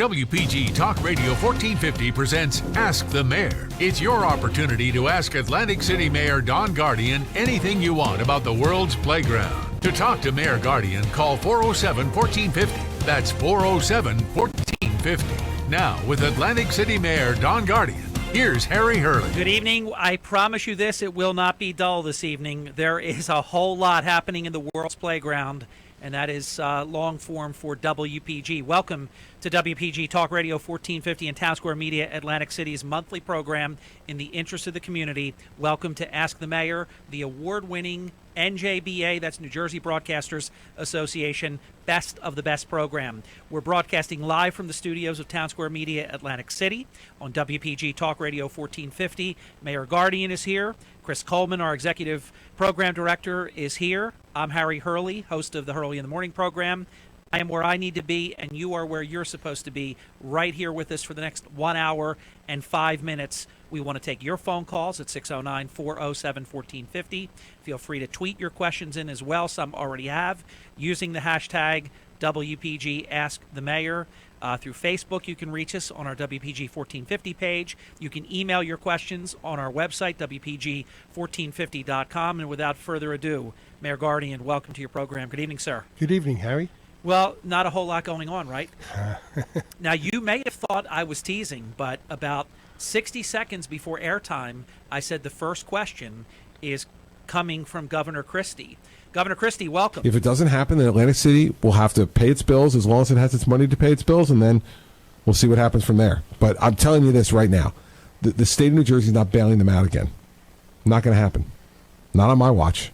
WPG Talk Radio 1450 presents Ask the Mayor. It's your opportunity to ask Atlantic City Mayor Don Guardian anything you want about the world's playground. To talk to Mayor Guardian, call 407-1450. That's 407-1450. Now, with Atlantic City Mayor Don Guardian, here's Harry Hurley. Good evening. I promise you this, it will not be dull this evening. There is a whole lot happening in the world's playground, and that is long form for WPG. Welcome to WPG Talk Radio 1450 and Town Square Media, Atlantic City's monthly program in the interest of the community. Welcome to Ask the Mayor, the award-winning NJBA, that's New Jersey Broadcasters Association, Best of the Best program. We're broadcasting live from the studios of Town Square Media, Atlantic City, on WPG Talk Radio 1450. Mayor Guardian is here. Chris Coleman, our executive program director, is here. I'm Harry Hurley, host of the Hurley in the Morning program. I am where I need to be, and you are where you're supposed to be, right here with us for the next 1 hour and 5 minutes. We want to take your phone calls at 609-407-1450. Feel free to tweet your questions in as well. Some already have, using the hashtag WPG Ask the Mayor. Through Facebook, you can reach us on our WPG 1450 page. You can email your questions on our website, WPG1450.com. And without further ado, Mayor Guardian, welcome to your program. Good evening, sir. Good evening, Harry. Well, not a whole lot going on, right? Now, you may have thought I was teasing, but about 60 seconds before airtime, I said the first question is coming from Governor Christie. Governor Christie, welcome. If it doesn't happen, then Atlantic City will have to pay its bills as long as it has its money to pay its bills, and then we'll see what happens from there. But I'm telling you this right now. The state of New Jersey is not bailing them out again. Not going to happen. Not on my watch.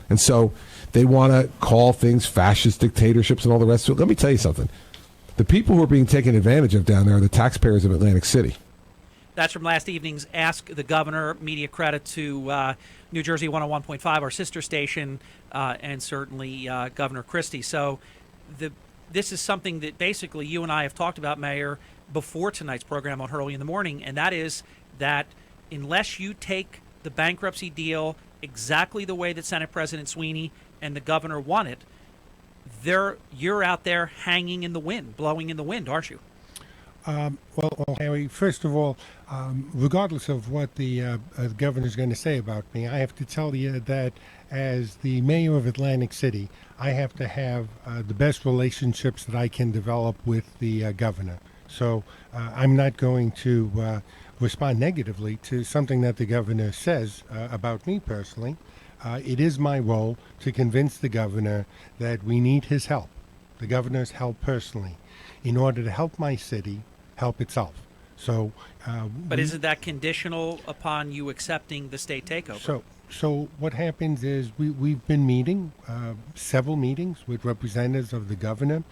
And so they want to call things fascist dictatorships and all the rest of it. Let me tell you something. The people who are being taken advantage of down there are the taxpayers of Atlantic City. That's from last evening's Ask the Governor. Media credit to New Jersey 101.5, our sister station, and certainly Governor Christie. So this is something that basically you and I have talked about, Mayor, before tonight's program on Hurley in the Morning, and that is that unless you take the bankruptcy deal exactly the way that Senate President Sweeney and the governor want it, you're out there hanging in the wind, blowing in the wind, aren't you? Well, Harry, first of all, regardless of what the governor is going to say about me, I have to tell you that as the mayor of Atlantic City, I have to have the best relationships that I can develop with the governor. So I'm not going to respond negatively to something that the governor says about me personally. It is my role to convince the governor that we need his help, the governor's help personally, in order to help my city help itself. So, but isn't that conditional upon you accepting the state takeover? So what happens is we've been meeting several meetings with representatives of the governor,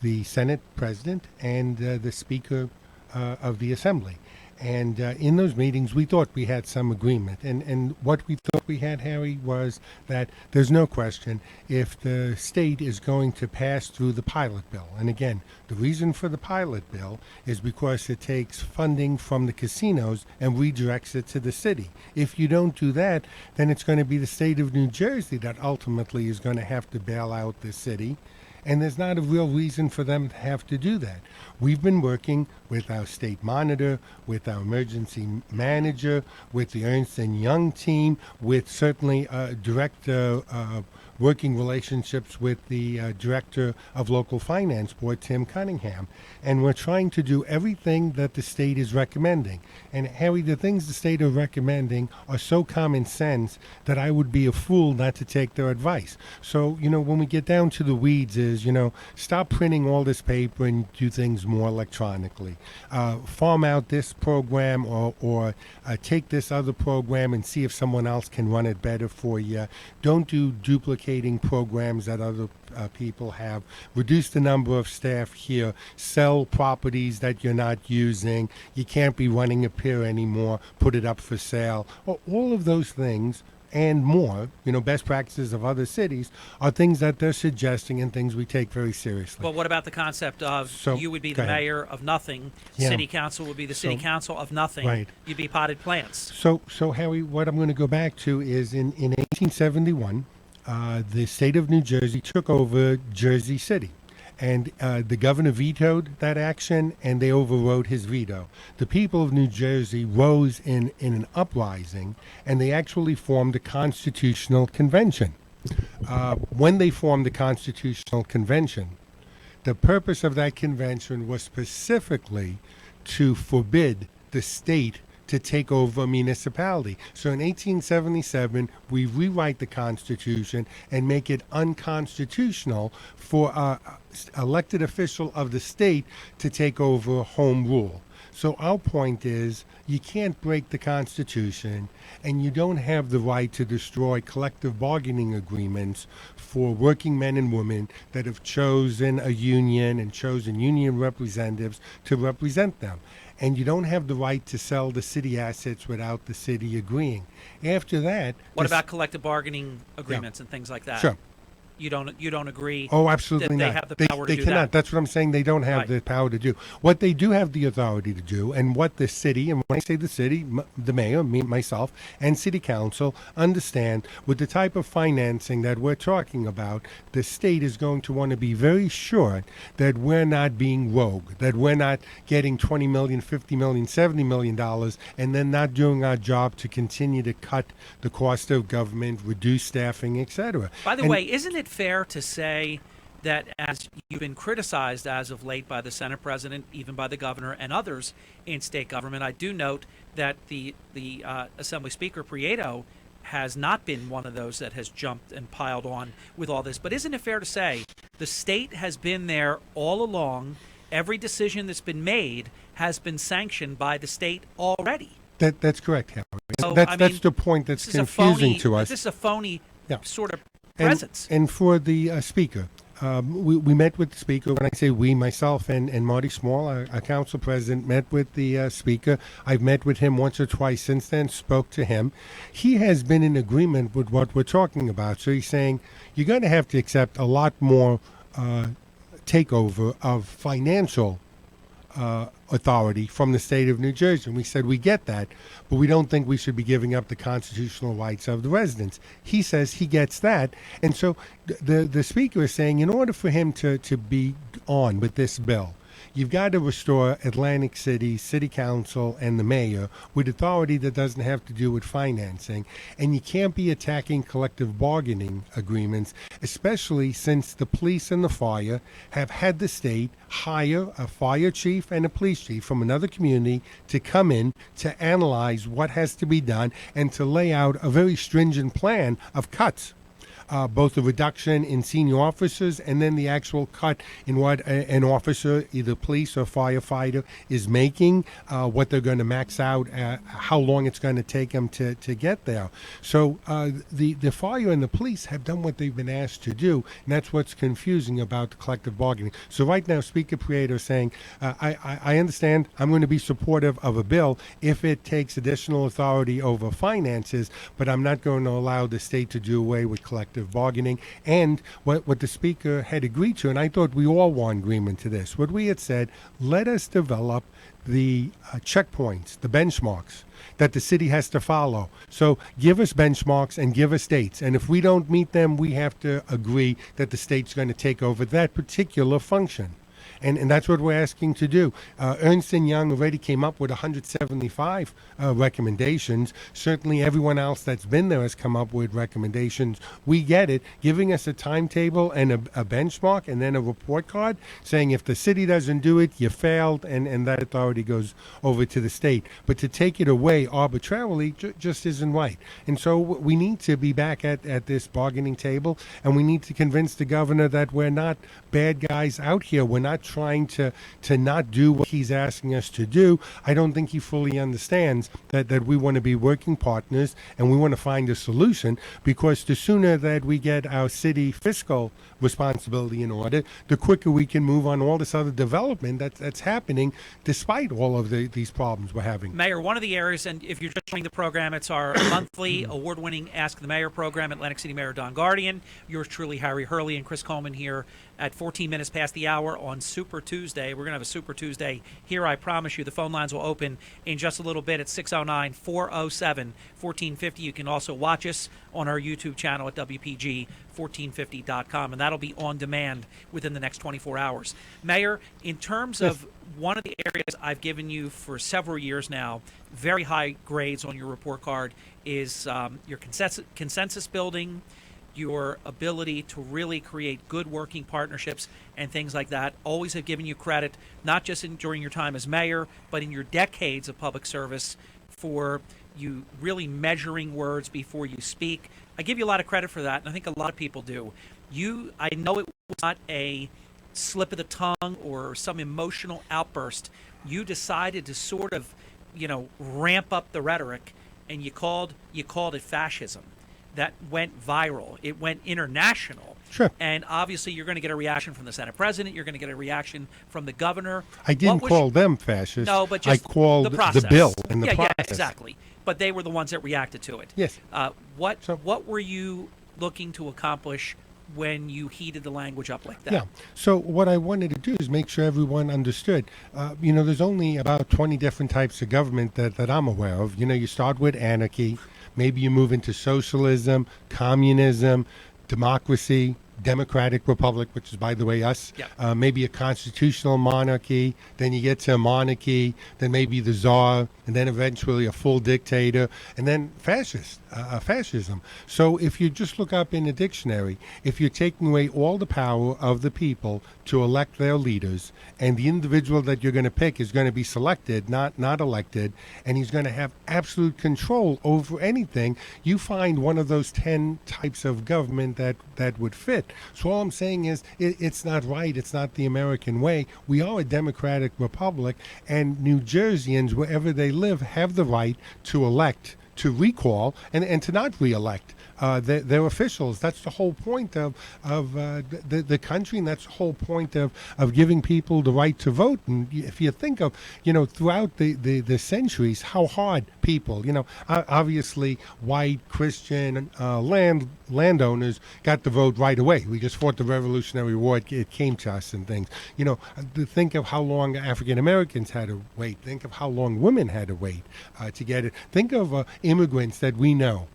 the Senate president, and the Speaker of the Assembly. And in those meetings, we thought we had some agreement. And what we thought we had, Harry, was that there's no question if the state is going to pass through the pilot bill. And again, the reason for the pilot bill is because it takes funding from the casinos and redirects it to the city. If you don't do that, then it's going to be the state of New Jersey that ultimately is going to have to bail out the city. And there's not a real reason for them to have to do that. We've been working with our state monitor, with our emergency manager, with the Ernst & Young team, with certainly direct working relationships with the director of local finance board, Tim Cunningham. And we're trying to do everything that the state is recommending. And Harry, the things the state are recommending are so common sense that I would be a fool not to take their advice. So, when we get down to the weeds is, stop printing all this paper and do things more electronically. Farm out this program or take this other program and see if someone else can run it better for you. Don't do duplicating programs that other people have. Reduce the number of staff here. Sell properties that you're not using. You can't be running a pier anymore. Put it up for sale. All of those things and more, best practices of other cities are things that they're suggesting and things we take very seriously. Well, what about the concept of you would be the mayor of nothing, city council would be the city council of nothing, right. You'd be potted plants. So Harry, what I'm going to go back to is in 1871, the state of New Jersey took over Jersey City. And the governor vetoed that action, and they overrode his veto. The people of New Jersey rose in an uprising, and they actually formed a constitutional convention. When they formed the constitutional convention, the purpose of that convention was specifically to forbid the state to take over a municipality. So in 1877, we rewrite the Constitution and make it unconstitutional for an elected official of the state to take over home rule. So our point is, you can't break the Constitution, and you don't have the right to destroy collective bargaining agreements for working men and women that have chosen a union and chosen union representatives to represent them. And you don't have the right to sell the city assets without the city agreeing. After that... What about collective bargaining agreements and things like that? Sure. You don't agree Oh, absolutely that not. they have the power to they do cannot. that? That's what I'm saying. They don't have Right. the power to do. What they do have the authority to do, and what the city, and when I say the city, the mayor, me, myself, and city council understand, with the type of financing that we're talking about, the state is going to want to be very sure that we're not being rogue, that we're not getting $20 million, $50 million, $70 million, and then not doing our job to continue to cut the cost of government, reduce staffing, etc. By the way, isn't it fair to say that, as you've been criticized as of late by the Senate President, even by the governor and others in state government, I do note that the Assembly Speaker, Prieto, has not been one of those that has jumped and piled on with all this. But isn't it fair to say the state has been there all along? Every decision that's been made has been sanctioned by the state already. That's correct, Harry. So, That's the point that's this is a confusing phony- to us. This is a phony Yeah. sort of And- presence. And for the speaker, we met with the speaker. When I say we, myself and Marty Small, our council president, met with the speaker. I've met with him once or twice since then, spoke to him. He has been in agreement with what we're talking about. So he's saying you're going to have to accept a lot more takeover of financial authority from the state of New Jersey. And we said, we get that, but we don't think we should be giving up the constitutional rights of the residents. He says he gets that. And so the speaker is saying, in order for him to be on with this bill, you've got to restore Atlantic City, City Council, and the mayor with authority that doesn't have to do with financing. And you can't be attacking collective bargaining agreements, especially since the police and the fire have had the state hire a fire chief and a police chief from another community to come in to analyze what has to be done and to lay out a very stringent plan of cuts. Both the reduction in senior officers and then the actual cut in what an officer, either police or firefighter, is making, what they're going to max out, how long it's going to take them to get there. So the fire and the police have done what they've been asked to do, and that's what's confusing about the collective bargaining. So right now, Speaker Prieto is saying, I understand, I'm going to be supportive of a bill if it takes additional authority over finances, but I'm not going to allow the state to do away with collective bargaining. And what the speaker had agreed to, and I thought we all were in agreement to this, what we had said, let us develop the checkpoints, the benchmarks that the city has to follow. So give us benchmarks and give us dates. And if we don't meet them, we have to agree that the state's going to take over that particular function. And that's what we're asking to do. Ernst & Young already came up with 175 recommendations. Certainly everyone else that's been there has come up with recommendations. We get it, giving us a timetable and a benchmark and then a report card saying if the city doesn't do it, you failed, and that authority goes over to the state. But to take it away arbitrarily just isn't right. And so we need to be back at this bargaining table, and we need to convince the governor that we're not bad guys out here. We're not trying to not do what he's asking us to do. I don't think he fully understands that we want to be working partners and we want to find a solution, because the sooner that we get our city fiscal responsibility in order, the quicker we can move on all this other development that's happening despite all of these problems we're having. Mayor, one of the areas, and if you're just joining the program, it's our monthly award-winning Ask the Mayor program. Atlantic City Mayor Don Guardian, yours truly, Harry Hurley, and Chris Coleman here at 14 minutes past the hour on Super Tuesday. We're going to have a Super Tuesday here, I promise you. The phone lines will open in just a little bit at 609-407-1450. You can also watch us on our YouTube channel at WPG1450.com, and that'll be on demand within the next 24 hours. Mayor, in terms of one of the areas I've given you for several years now, very high grades on your report card, is your consensus building, your ability to really create good working partnerships and things like that. Always have given you credit, not just during your time as mayor, but in your decades of public service, for you really measuring words before you speak. I give you a lot of credit for that, and I think a lot of people do. I know it was not a slip of the tongue or some emotional outburst. You decided to sort of, ramp up the rhetoric, and you called it fascism. That went viral. It went international. Sure. And obviously you're going to get a reaction from the Senate President. You're going to get a reaction from the governor. I didn't call them fascists. No, but just I called the bill and the process. Yeah, exactly. But they were the ones that reacted to it. Yes. What were you looking to accomplish when you heated the language up like that? Yeah. So what I wanted to do is make sure everyone understood. There's only about 20 different types of government that I'm aware of. You start with anarchy. Maybe you move into socialism, communism, democracy, democratic republic, which is, by the way, us. Yeah. Maybe a constitutional monarchy. Then you get to a monarchy. Then maybe the czar, and then eventually a full dictator, and then fascism. So if you just look up in a dictionary, if you're taking away all the power of the people to elect their leaders, and the individual that you're going to pick is going to be selected, not elected, and he's going to have absolute control over anything, you find one of those 10 types of government that would fit. So all I'm saying is it's not right. It's not the American way. We are a democratic republic, and New Jerseyans, wherever they live, have the right to elect, to recall, and to not re-elect their officials. That's the whole point of the country, and that's the whole point of giving people the right to vote. And if you think of, throughout the centuries, how hard people, obviously white Christian landowners got the vote right away. We just fought the Revolutionary War. It came to us and things. Think of how long African Americans had to wait. Think of how long women had to wait to get it. Think of immigrants that we know,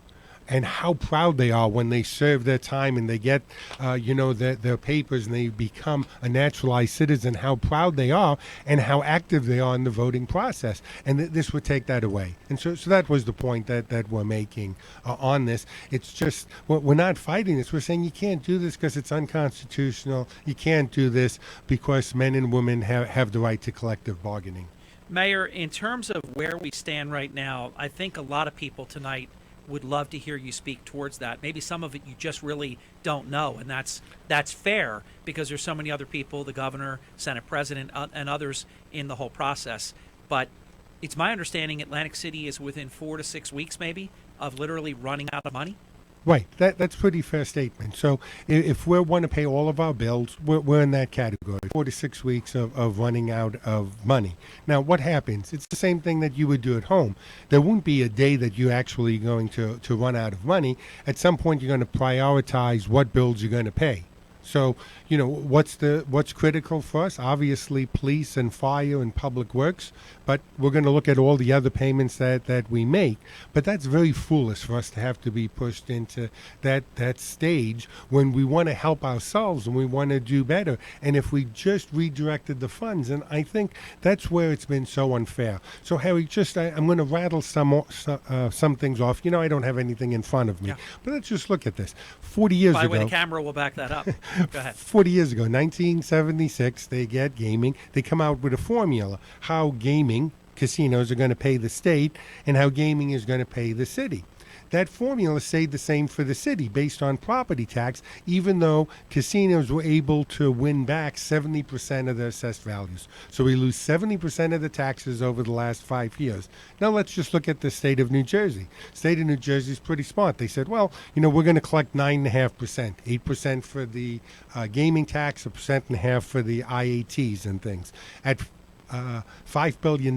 and how proud they are when they serve their time and they get, their papers and they become a naturalized citizen, how proud they are and how active they are in the voting process. And this would take that away. And so that was the point that we're making on this. It's just, we're not fighting this. We're saying you can't do this because it's unconstitutional. You can't do this because men and women have the right to collective bargaining. Mayor, in terms of where we stand right now, I think a lot of people tonight would love to hear you speak towards that. Maybe some of it you just really don't know, and that's fair, because there's so many other people, the governor, Senate President, and others in the whole process. But it's my understanding Atlantic City is within 4 to 6 weeks maybe of literally running out of money. Right. That's a pretty fair statement. So if we want to pay all of our bills, we're in that category. 4 to 6 weeks of running out of money. Now, what happens? It's the same thing that you would do at home. There won't be a day that you're actually going to run out of money. At some point, you're going to prioritize what bills you're going to pay. So, what's critical for us? Obviously, police and fire and public works, but we're going to look at all the other payments that we make. But that's very foolish for us to have to be pushed into that stage when we want to help ourselves and we want to do better. And if we just redirected the funds, and I think that's where it's been so unfair. So, Harry, I'm going to rattle some things off. I don't have anything in front of me, but let's just look at this. 40 years ago. By the way, the camera will back that up. Go ahead. 40 years ago, 1976, they get gaming. They come out with a formula how gaming casinos are going to pay the state and how gaming is going to pay the city. That formula stayed the same for the city based on property tax, even though casinos were able to win back 70% of their assessed values. So we lose 70% of the taxes over the last 5 years. Now let's just look at the state of New Jersey. State of New Jersey is pretty smart. They said, well, we're going to collect 9.5%, 8% for the gaming tax, 1.5% for the IATs and things. At $5 billion,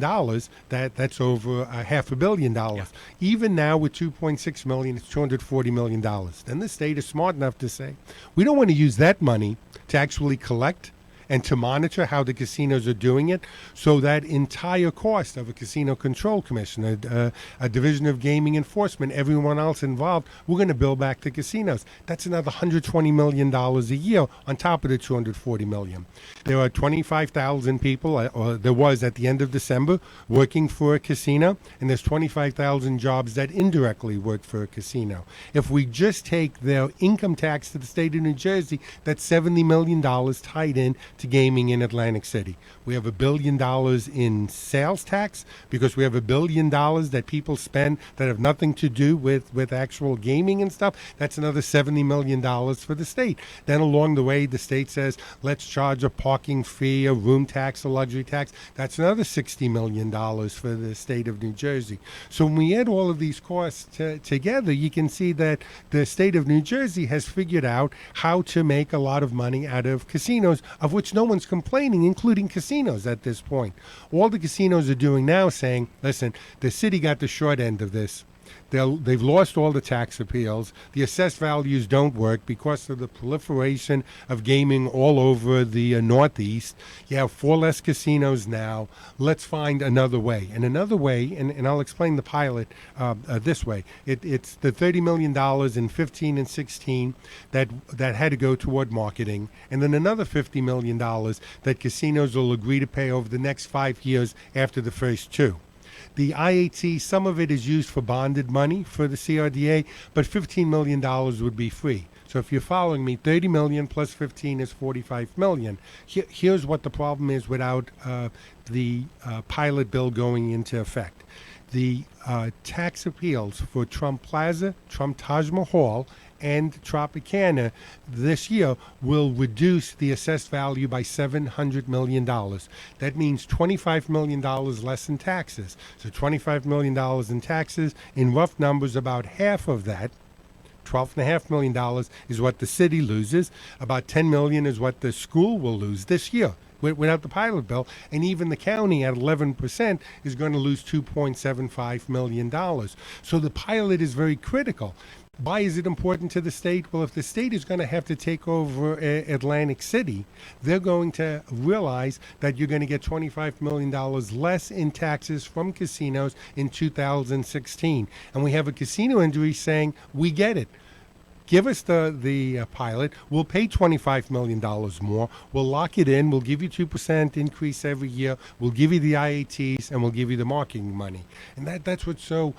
that's over $500 million. Yeah. Even now with $2.6 million, it's $240 million. Then the state is smart enough to say, we don't want to use that money to actually collect and to monitor how the casinos are doing it. So that entire cost of a casino control commission, a division of gaming enforcement, everyone else involved, we're going to bill back the casinos. That's another $120 million a year on top of the $240 million. There are 25,000 people, or there was at the end of December, working for a casino, and there's 25,000 jobs that indirectly work for a casino. If we just take their income tax to the state of New Jersey, that's $70 million tied in to gaming in Atlantic City. We have $1 billion in sales tax because we have $1 billion that people spend that have nothing to do with actual gaming and stuff. That's another $70 million for the state. Then along the way, the state says, let's charge a parking fee, a room tax, a luxury tax. That's another $60 million for the state of New Jersey. So when we add all of these costs together, you can see that the state of New Jersey has figured out how to make a lot of money out of casinos, of which no one's complaining, including casinos at this point. All the casinos are doing now saying, listen, the city got the short end of this. They've lost all the tax appeals. The assessed values don't work because of the proliferation of gaming all over the Northeast. You have 4 less casinos now. Let's find another way. And another way, and I'll explain the pilot this way. It's the $30 million in 15 and 16 that had to go toward marketing, and then another $50 million that casinos will agree to pay over the next 5 years after the first 2. The IAT, some of it is used for bonded money for the CRDA, but $15 million would be free. So if you're following me, $30 million plus 15 is $45 million. Here's what the problem is without the pilot bill going into effect. The tax appeals for Trump Plaza, Trump Taj Mahal, and Tropicana this year will reduce the assessed value by $700 million. That means $25 million less in taxes. So $25 million in taxes, in rough numbers, about half of that, $12.5 million, is what the city loses. About $10 million is what the school will lose this year without the pilot bill, and even the county at 11% is going to lose $2.75 million. So the pilot is very critical. Why is it important to the state? Well, if the state is going to have to take over Atlantic City, they're going to realize that you're going to get $25 million less in taxes from casinos in 2016. And we have a casino industry saying, we get it. Give us the pilot. We'll pay $25 million more. We'll lock it in. We'll give you 2% increase every year. We'll give you the IATs, and we'll give you the marketing money. And that's what's so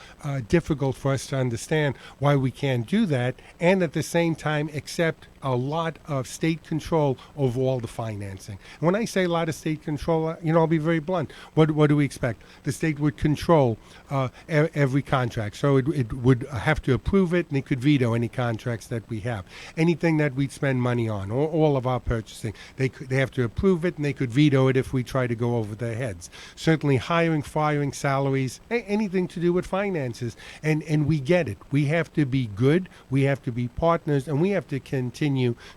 difficult for us to understand why we can't do that, and at the same time accept a lot of state control over all the financing. And when I say a lot of state control, I'll be very blunt. What do we expect? The state would control every contract. So it would have to approve it, and it could veto any contracts that we have. Anything that we'd spend money on, or all of our purchasing, they have to approve it, and they could veto it if we try to go over their heads. Certainly hiring, firing, salaries, anything to do with finances. And we get it. We have to be good. We have to be partners, and we have to continue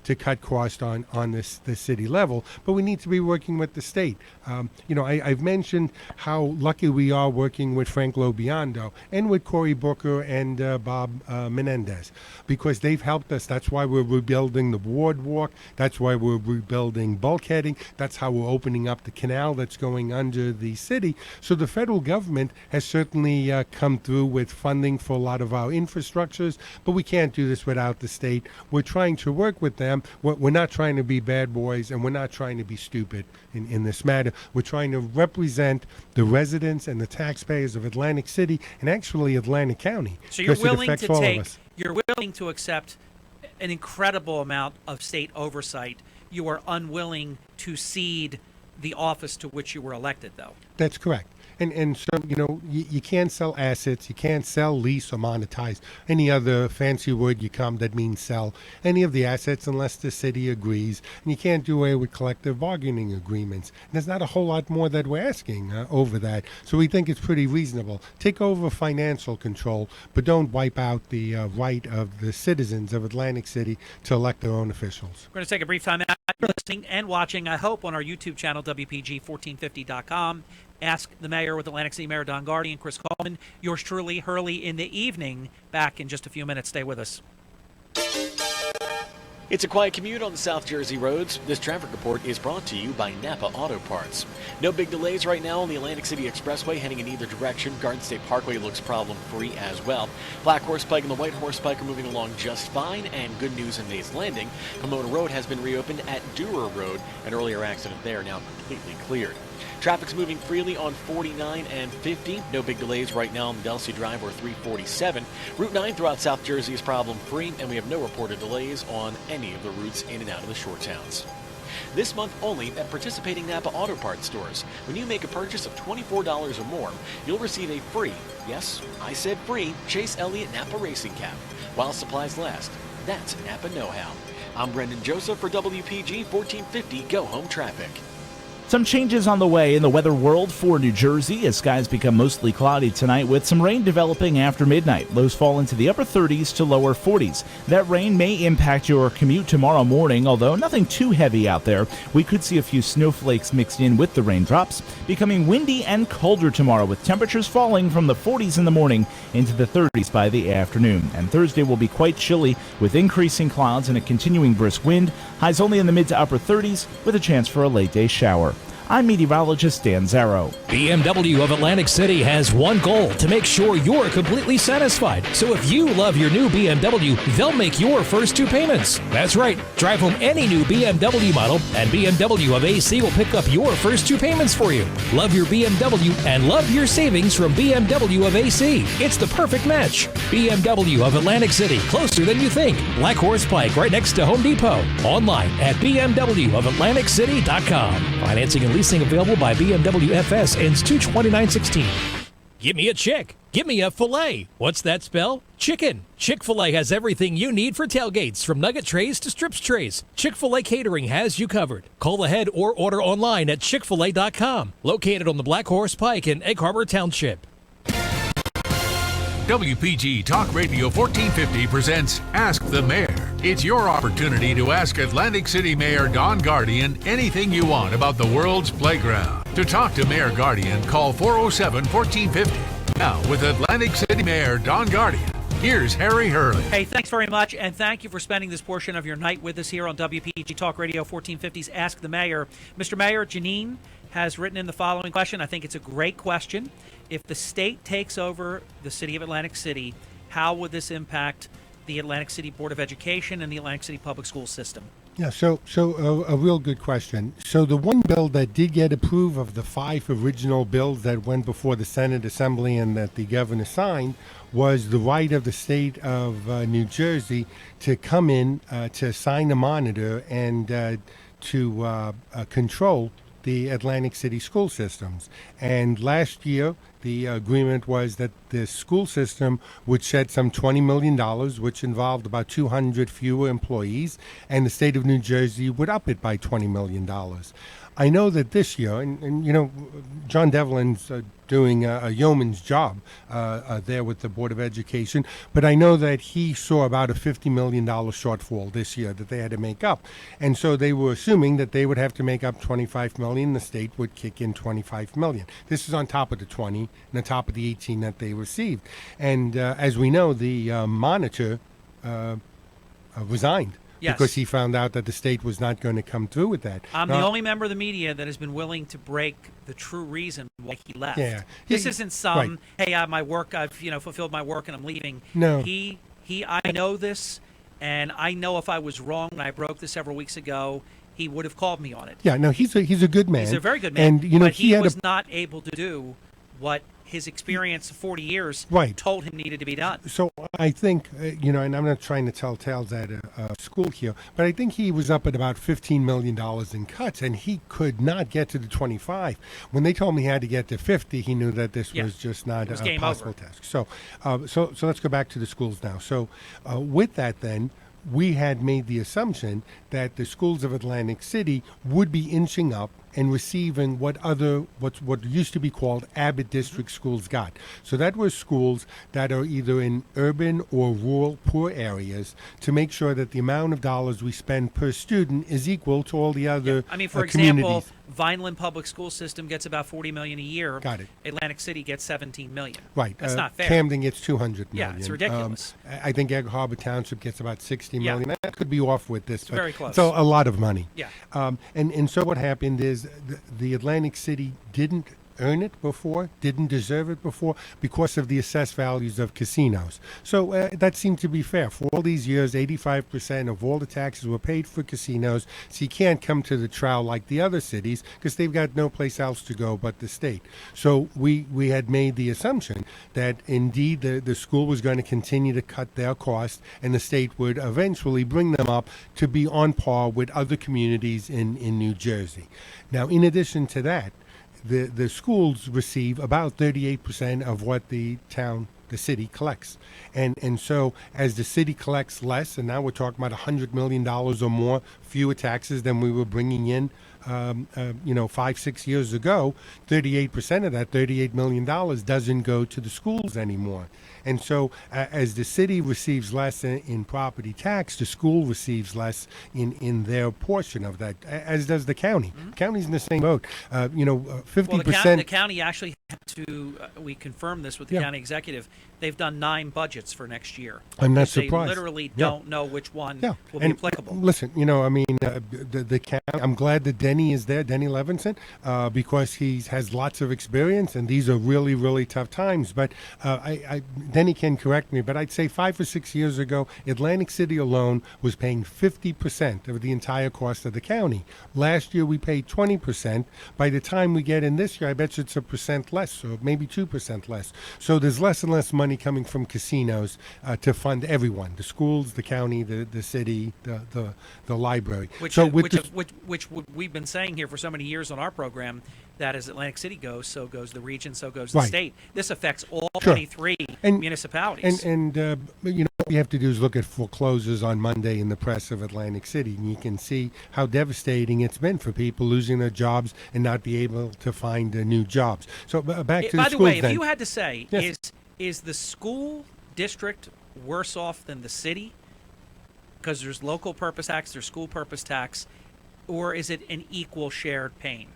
to cut costs on the city level, but we need to be working with the state. I've mentioned how lucky we are working with Frank Lobiondo and with Cory Booker and Bob Menendez, because they've helped us. That's why we're rebuilding the boardwalk. That's why we're rebuilding bulkheading. That's how we're opening up the canal that's going under the city. So the federal government has certainly come through with funding for a lot of our infrastructures, but we can't do this without the state. We're trying to work with them. We're not trying to be bad boys, and we're not trying to be stupid in this matter. We're trying to represent the residents and the taxpayers of Atlantic City and actually Atlantic County. So you're willing you're willing to accept an incredible amount of state oversight. You are unwilling to cede the office to which you were elected, though. That's correct. And so, you can't sell assets, you can't sell, lease, or monetize any other fancy word that means sell any of the assets unless the city agrees. And you can't do away with collective bargaining agreements. And there's not a whole lot more that we're asking over that. So we think it's pretty reasonable. Take over financial control, but don't wipe out the right of the citizens of Atlantic City to elect their own officials. We're going to take a brief time out. You're listening and watching, I hope, on our YouTube channel, WPG1450.com. Ask the Mayor with Atlantic City Mayor Don Gardy and Chris Coleman. Yours truly, Hurley in the evening. Back in just a few minutes. Stay with us. It's a quiet commute on the South Jersey roads. This traffic report is brought to you by Napa Auto Parts. No big delays right now on the Atlantic City Expressway heading in either direction. Garden State Parkway looks problem-free as well. Black Horse Pike and the White Horse Pike are moving along just fine. And good news in Mays Landing. Pomona Road has been reopened at Durer Road. An earlier accident there now completely cleared. Traffic's moving freely on 49 and 50. No big delays right now on Delsey Drive or 347. Route 9 throughout South Jersey is problem-free, and we have no reported delays on any of the routes in and out of the shore towns. This month only at participating Napa Auto Parts stores. When you make a purchase of $24 or more, you'll receive a free, yes, I said free, Chase Elliott Napa Racing Cap while supplies last. That's Napa know-how. I'm Brendan Joseph for WPG 1450 Go Home Traffic. Some changes on the way in the weather world for New Jersey as skies become mostly cloudy tonight with some rain developing after midnight. Lows fall into the upper 30s to lower 40s. That rain may impact your commute tomorrow morning, although nothing too heavy out there. We could see a few snowflakes mixed in with the raindrops. Becoming windy and colder tomorrow with temperatures falling from the 40s in the morning into the 30s by the afternoon. And Thursday will be quite chilly with increasing clouds and a continuing brisk wind. Highs only in the mid to upper 30s with a chance for a late day shower. I'm meteorologist Dan Zarrow. BMW of Atlantic City has one goal: to make sure you're completely satisfied. So if you love your new BMW, they'll make your first two payments. That's right. Drive home any new BMW model, and BMW of AC will pick up your first two payments for you. Love your BMW and love your savings from BMW of AC. It's the perfect match. BMW of Atlantic City, closer than you think. Black Horse Pike, right next to Home Depot. Online at bmwofatlanticcity.com. Financing and leasing available by BMW FS ends 2/29/16. Give me a chick. Give me a filet. What's that spell? Chicken. Chick-fil-A has everything you need for tailgates, from nugget trays to strips trays. Chick-fil-A Catering has you covered. Call ahead or order online at chickfil-a.com. Located on the Black Horse Pike in Egg Harbor Township. WPG Talk Radio 1450 presents Ask the Mayor. It's your opportunity to ask Atlantic City Mayor Don Guardian anything you want about the world's playground. To talk to Mayor Guardian, call 407-1450. Now, with Atlantic City Mayor Don Guardian, here's Harry Hurley. Hey, thanks very much, and thank you for spending this portion of your night with us here on WPG Talk Radio 1450's Ask the Mayor. Mr. Mayor, Janine has written in the following question. I think it's a great question. If the state takes over the city of Atlantic City, how would this impact the Atlantic City Board of Education and the Atlantic City Public School System? Yeah, so a real good question. So the one bill that did get approved of the 5 original bills that went before the Senate Assembly and that the governor signed was the right of the state of New Jersey to come in, to assign a monitor and to control the Atlantic City school systems. And last year, the agreement was that the school system would shed some $20 million, which involved about 200 fewer employees, and the state of New Jersey would up it by $20 million. I know that this year, and you know, John Devlin's doing a yeoman's job there with the Board of Education, but I know that he saw about a $50 million shortfall this year that they had to make up. And so they were assuming that they would have to make up $25 million, the state would kick in $25 million. This is on top of the 20 and on top of the 18 that they received. And as we know, the monitor resigned. Yes. Because he found out that the state was not going to come through with that. I'm the only member of the media that has been willing to break the true reason why he left. Yeah. This isn't some, right. Hey, my work, I've fulfilled my work and I'm leaving. No. I know this, and I know if I was wrong and I broke this several weeks ago, he would have called me on it. Yeah, no, he's a good man. He's a very good man. And you know, but he was not able to do what his experience of 40 years Right. told him needed to be done. So I think, and I'm not trying to tell tales at a school here, but I think he was up at about $15 million in cuts, and he could not get to the 25. When they told him he had to get to 50, he knew that this Yeah. was just not It was a game possible over. task. So let's go back to the schools now. So with that then, we had made the assumption that the schools of Atlantic City would be inching up and receiving what used to be called Abbott District schools got. So that was schools that are either in urban or rural poor areas, to make sure that the amount of dollars we spend per student is equal to all the other I mean, for communities. example, Vineland Public School System gets about $40 million a year. Got it. Atlantic City gets $17 million. Right. That's not fair. Camden gets $200 Yeah, million. it's ridiculous. I think Egg Harbor Township gets about $60 Yeah. million. That could be off with this, but very close. it's a lot of money. Yeah. And so what happened is the Atlantic City didn't earn it before, didn't deserve it before, because of the assessed values of casinos. So that seemed to be fair. For all these years, 85% of all the taxes were paid for casinos, so you can't come to the trial like the other cities because they've got no place else to go but the state. So we had made the assumption that indeed the school was going to continue to cut their costs, and the state would eventually bring them up to be on par with other communities in New Jersey. Now, in addition to that, the schools receive about 38% of what the city collects. And so as the city collects less, and now we're talking about $100 million or more fewer taxes than we were bringing in 5-6 years ago, 38% of that $38 million doesn't go to the schools anymore. And so as the city receives less in property tax, the school receives less in their portion of that, as does the county. Mm-hmm. County's in the same boat. 50%. Well, the county actually had to, we confirmed this with the Yeah. county executive, they've done 9 budgets for next year. I'm not They surprised. literally Yeah. don't know which one Yeah, will be and applicable. listen, the county. I'm glad that Denny is there, Denny Levinson, because he has lots of experience, and these are really, really tough times. But Denny can correct me, but I'd say 5 or 6 years ago, Atlantic City alone was paying 50% of the entire cost of the county. Last year, we paid 20%. By the time we get in this year, I bet you it's 1% less, or maybe 2% less. So there's less and less money coming from casinos to fund everyone: the schools, the county, the city, the library. Which we've been saying here for so many years on our program, that as Atlantic City goes, so goes the region, so goes the Right. state. This affects all Sure. 23 And- municipalities. And what you have to do is look at foreclosures on Monday in the press of Atlantic City, and you can see how devastating it's been for people losing their jobs and not be able to find new jobs. So back to By the the schools way, if then. you had to say, Yes. is the school district worse off than the city? Because there's local purpose tax, there's school purpose tax, or is it an equal shared pain?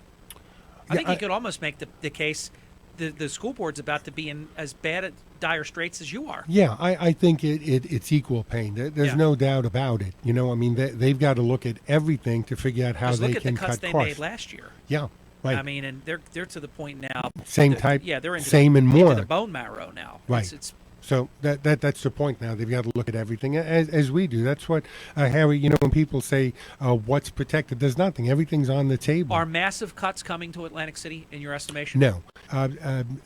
I Yeah, think you could almost make the case the school board's about to be in as bad at dire straits as you are. Yeah, I think it's equal pain. There's Yeah. no doubt about it. They've got to look at everything to figure out how Just they look at the can cuts cut they costs. made last year. Yeah, right. I mean, and they're to the point now. Same that- type, Yeah, they're into same and more. into the bone marrow now. Right. It's So that's the point now. They've got to look at everything as we do. That's what, Harry, when people say what's protected, there's nothing. Everything's on the table. Are massive cuts coming to Atlantic City in your estimation? No.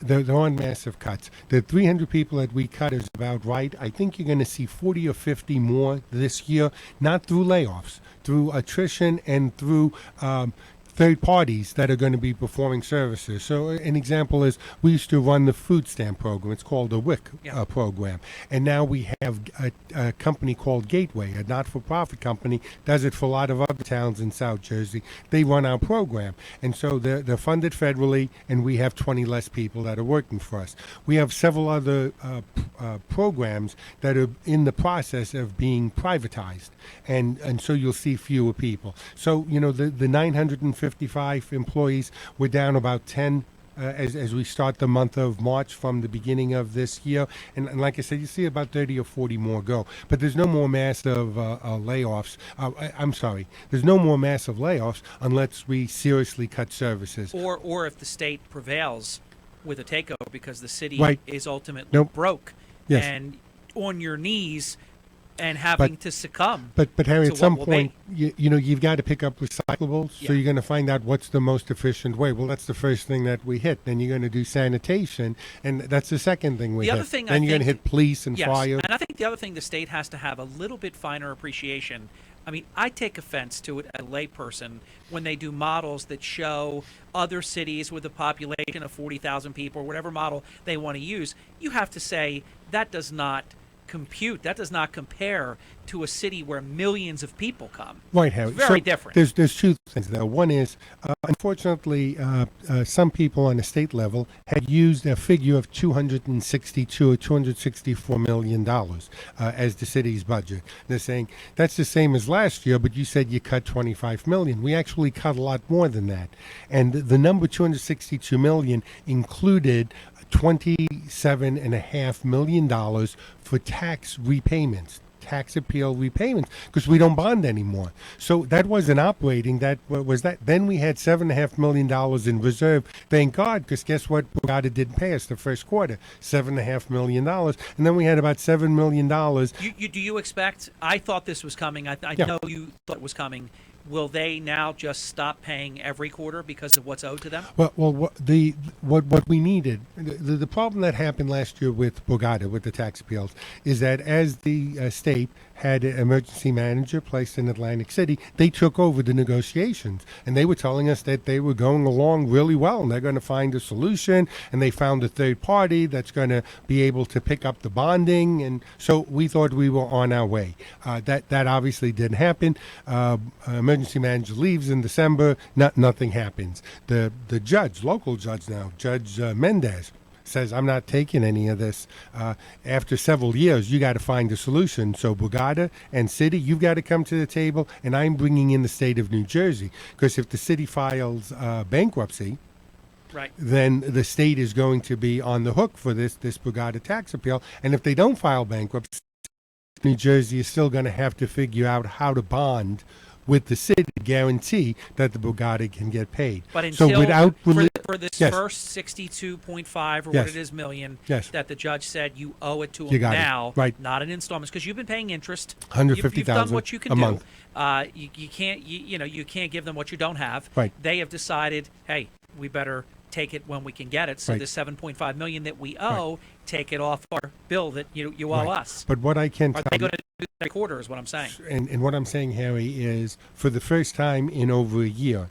They're on massive cuts. The 300 people that we cut is about right. I think you're going to see 40 or 50 more this year, not through layoffs, through attrition and through third parties that are going to be performing services. So an example is we used to run the food stamp program. It's called the WIC program. And now we have a company called Gateway, a not-for-profit company, does it for a lot of other towns in South Jersey. They run our program. And so they're funded federally, and we have 20 less people that are working for us. We have several other programs that are in the process of being privatized. And so you'll see fewer people. So, the 955 employees, we're down about 10 as we start the month of March from the beginning of this year. And like I said, you see about 30 or 40 more go. But there's no more massive layoffs. I'm sorry. There's no more massive layoffs unless we seriously cut services. Or if the state prevails with a takeover because the city Right. is ultimately Nope. broke Yes. and on your knees and having to succumb. But Harry, to at some what will point, you've got to pick up recyclables. So Yeah. you're going to find out what's the most efficient way. Well, that's the first thing that we hit. Then you're going to do sanitation, and that's the second thing we The hit. other thing then I you're going to think- hit police and Yes, fire. and I think the other thing the state has to have a little bit finer appreciation. I mean, I take offense to it as a layperson when they do models that show other cities with a population of 40,000 people or whatever model they want to use. You have to say that does not compute, that does not compare to a city where millions of people come. Right, Harry. It's very So different. There's two things there. One is, unfortunately, some people on the state level had used a figure of $262 or $264 million as the city's budget. They're saying that's the same as last year, but you said you cut $25 million. We actually cut a lot more than that, and the number $262 million included $27.5 million for tax repayments, tax appeal repayments, because we don't bond anymore. So that wasn't operating. That was that. Then we had $7.5 million in reserve. Thank God, because guess what? Bogota didn't pay us the first quarter, $7.5 million, and then we had about $7 million. Do you expect? I thought this was coming. I Yeah. know you thought it was coming. Will they now just stop paying every quarter because of what's owed to them? Well, what we needed, the problem that happened last year with Bogota, with the tax appeals, is that as the state had an emergency manager placed in Atlantic City, they took over the negotiations, and they were telling us that they were going along really well, and they're going to find a solution, and they found a third party that's going to be able to pick up the bonding, and so we thought we were on our way. That obviously didn't happen. Emergency manager leaves in December, nothing happens. The judge, local judge now, Judge Mendez, says, I'm not taking any of this. After several years, you got to find a solution. So Bogota and city, you've got to come to the table, and I'm bringing in the state of New Jersey. Because if the city files bankruptcy, Right. then the state is going to be on the hook for this Bogota tax appeal. And if they don't file bankruptcy, New Jersey is still going to have to figure out how to bond with the city to guarantee that the Bogota can get paid. But until so without for this Yes. first 62.5 or Yes. what it is million Yes. that the judge said you owe it to You them got it. now, Right. not in installments, because you've been paying interest. $150,000 You've done what you can a do. month. You can't you can't give them what you don't have. Right. They have decided, hey, we better take it when we can get it. So Right. the 7.5 million that we owe, take it off our bill that you owe Right. us. But what I can Are tell they you, going to do that every quarter? Is what I'm saying. and what I'm saying, Harry, is for the first time in over a year,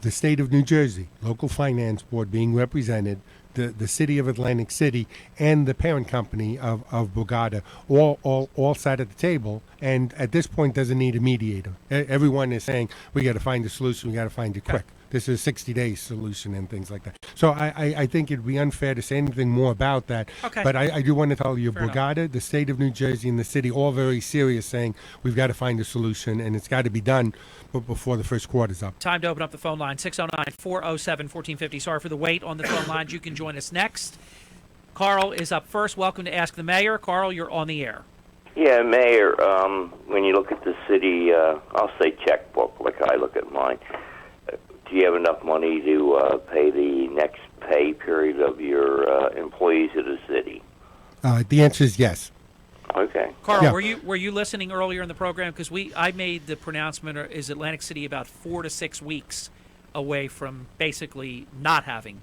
the state of New Jersey, local finance board being represented, the city of Atlantic City, and the parent company of Bogota all sat at the table, and at this point doesn't need a mediator. Everyone is saying, we got to find a solution, we got to find it quick. This is a 60-day solution and things like that. So I think it'd be unfair to say anything more about that. Okay. But I do want to tell you, Fair enough. Bogota, the state of New Jersey, and the city all very serious, saying we've got to find a solution, and it's got to be done before the first quarter's up. Time to open up the phone line, 609-407-1450. Sorry for the wait on the phone lines. You can join us next. Carl is up first. Welcome to Ask the Mayor. Carl, you're on the air. Yeah, Mayor, when you look at the city, I'll say checkbook, like I look at mine, do you have enough money to pay the next pay period of your employees of the city? The answer is yes. Okay. Carl, Yeah. were you listening earlier in the program? Because I made the pronouncement, is Atlantic City about 4 to 6 weeks away from basically not having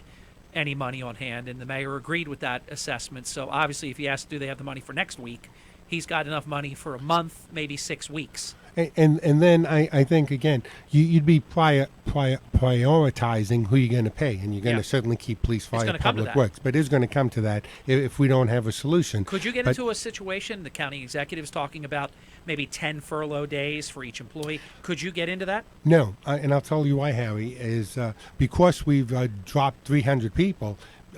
any money on hand, and the mayor agreed with that assessment. So obviously, if you ask, do they have the money for next week, he's got enough money for a month, maybe 6 weeks. And then I think, again, you'd be prioritizing who you're going to pay, and you're going Yeah. to certainly keep police, fire, gonna come to public that. works. But it's going to come to that if we don't have a solution. Could you get But- into a situation, the county executive is talking about maybe 10 furlough days for each employee. Could you get into that? No, and I'll tell you why, Harry, is because we've dropped 300 people,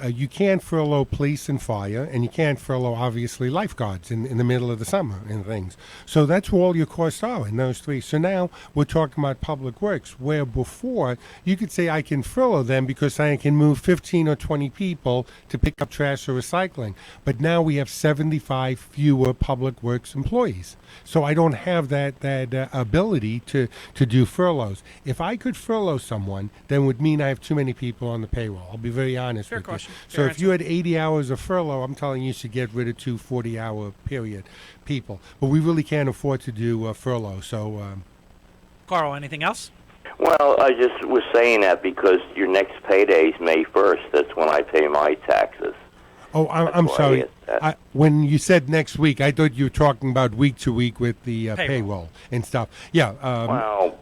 you can't furlough police and fire, and you can't furlough, obviously, lifeguards in the middle of the summer and things. So that's where all your costs are in those three. So now we're talking about public works, where before you could say I can furlough them because I can move 15 or 20 people to pick up trash or recycling. But now we have 75 fewer public works employees. So I don't have that ability to do furloughs. If I could furlough someone, then it would mean I have too many people on the payroll. I'll be very honest Fair with question. So if you had 80 hours of furlough, I'm telling you should get rid of 2 40-hour period people. But we really can't afford to do furlough. So, Carl, anything else? Well, I just was saying that because your next payday is May 1st. That's when I pay my taxes. Oh, I'm sorry. When you said next week, I thought you were talking about week to week with the payroll and stuff. Yeah.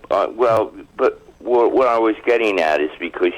But what I was getting at is because,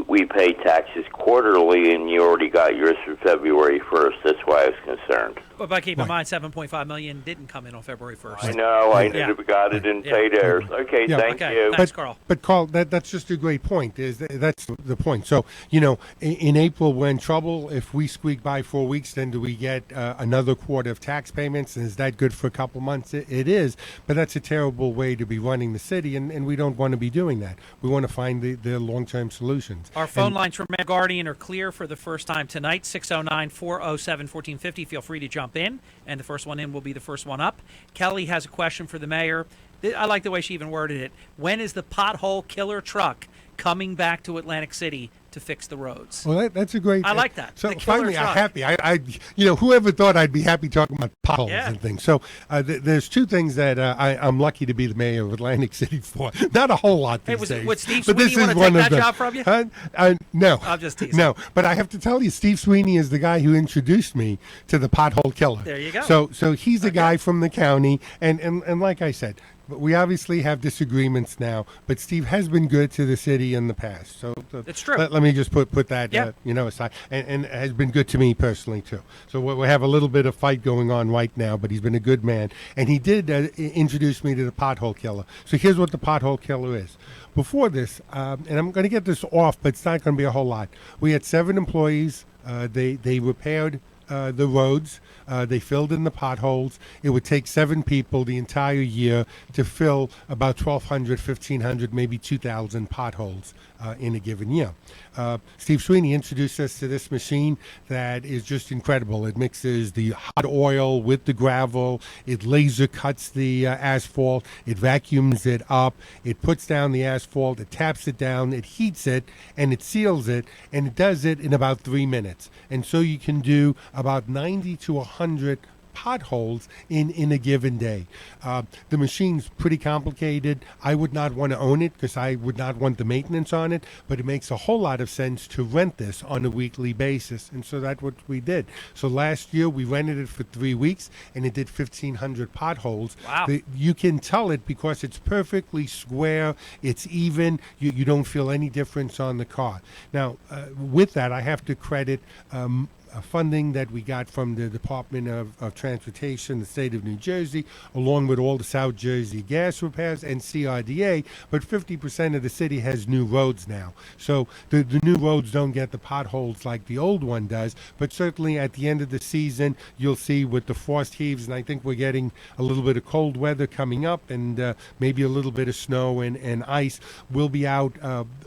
we pay taxes quarterly, and you already got yours for February 1st. That's why I was concerned. But keep in mind, $7.5 million didn't come in on February 1st. I know. I got it and paid theirs. Okay, thank you. Thanks, Carl. But Carl, that's just a great point. That's the point. So, in April, we're in trouble. If we squeak by 4 weeks, then do we get another quarter of tax payments? And is that good for a couple months? It is. But that's a terrible way to be running the city, and we don't want to be doing that. We want to find the long-term solutions. Our phone lines for Mayor Guardian are clear for the first time tonight, 609-407-1450. Feel free to jump in, and the first one in will be the first one up. Kelly has a question for the mayor. I like the way she even worded it. When is the Pothole Killer truck coming back to Atlantic City to fix the roads? Well, that's a great... I like that. So finally, I'm happy. Whoever thought I'd be happy talking about potholes and things. So there's two things that I'm lucky to be the mayor of Atlantic City for. Not a whole lot these days. Would Steve Sweeney want to take that job from you? No. I'm just teasing. No, but I have to tell you, Steve Sweeney is the guy who introduced me to the Pothole Killer. There you go. So he's a guy from the county, and like I said, but we obviously have disagreements now, but Steve has been good to the city in the past. So it's true. Let me just put that aside, and has been good to me personally too. So we have a little bit of fight going on right now, but he's been a good man, and he did introduce me to the Pothole Killer. So here's what the Pothole Killer is. Before this, and I'm going to get this off, but it's not going to be a whole lot. We had 7 employees. They repaired the roads. They filled in the potholes. It would take 7 people the entire year to fill about 1,200, 1,500, maybe 2,000 potholes in a given year. Steve Sweeney introduced us to this machine that is just incredible. It mixes the hot oil with the gravel. It laser cuts the asphalt. It vacuums it up. It puts down the asphalt. It taps it down. It heats it, and it seals it, and it does it in about 3 minutes. And so you can do about 90 to 100 potholes in a given day. The machine's pretty complicated. I would not want to own it because I would not want the maintenance on it, but it makes a whole lot of sense to rent this on a weekly basis, and so that's what we did. So last year we rented it for 3 weeks, and it did 1,500 potholes. Wow. You can tell it because it's perfectly square, it's even, you don't feel any difference on the car. Now, with that, I have to credit funding that we got from the Department of Transportation, the state of New Jersey, along with all the South Jersey gas repairs and CRDA, but 50% of the city has new roads now. So the new roads don't get the potholes like the old one does, but certainly at the end of the season, you'll see with the frost heaves, and I think we're getting a little bit of cold weather coming up, and maybe a little bit of snow and ice. We'll be out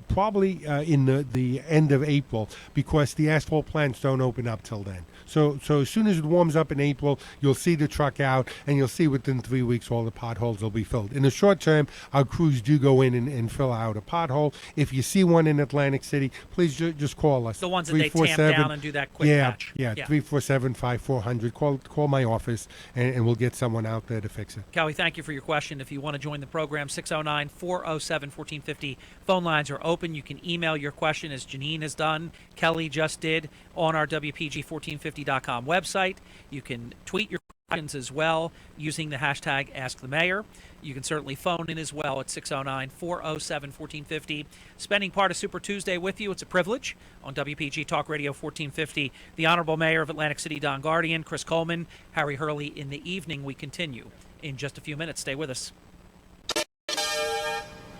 probably in the end of April, because the asphalt plants don't open up till then. So as soon as it warms up in April, you'll see the truck out, and you'll see within 3 weeks all the potholes will be filled. In the short term, our crews do go in and fill out a pothole. If you see one in Atlantic City, please just call us. The ones that they tamp down and do that quick patch. Yeah, 347-5400. Call my office, and we'll get someone out there to fix it. Kelly, thank you for your question. If you want to join the program, 609-407-1450. Phone lines are open. You can email your question, as Janine has done. Kelly just did on our WPG1450.com website. You can tweet your questions as well using the hashtag AskTheMayor. You can certainly phone in as well at 609-407-1450. Spending part of Super Tuesday with you, it's a privilege. On WPG Talk Radio 1450, the Honorable Mayor of Atlantic City, Don Guardian, Chris Coleman, Harry Hurley in the evening. We continue in just a few minutes. Stay with us.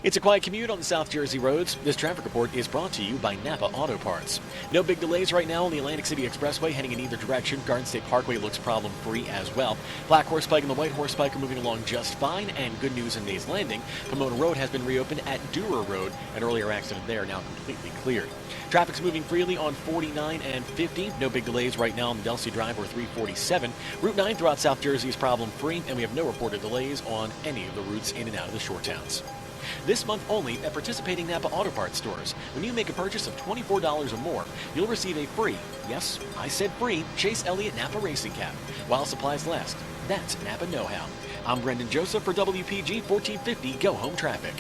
It's a quiet commute on the South Jersey roads. This traffic report is brought to you by Napa Auto Parts. No big delays right now on the Atlantic City Expressway heading in either direction. Garden State Parkway looks problem-free as well. Black Horse Pike and the White Horse Pike are moving along just fine, and good news in Mays Landing. Pomona Road has been reopened at Durer Road. An earlier accident there now completely cleared. Traffic's moving freely on 49 and 50. No big delays right now on the Delsey Drive or 347. Route 9 throughout South Jersey is problem-free, and we have no reported delays on any of the routes in and out of the shore towns. This month only at participating Napa Auto Parts stores. When you make a purchase of $24 or more, you'll receive a free, yes, I said free, Chase Elliott Napa Racing Cap while supplies last. That's Napa know-how. I'm Brendan Joseph for WPG 1450 Go Home Traffic.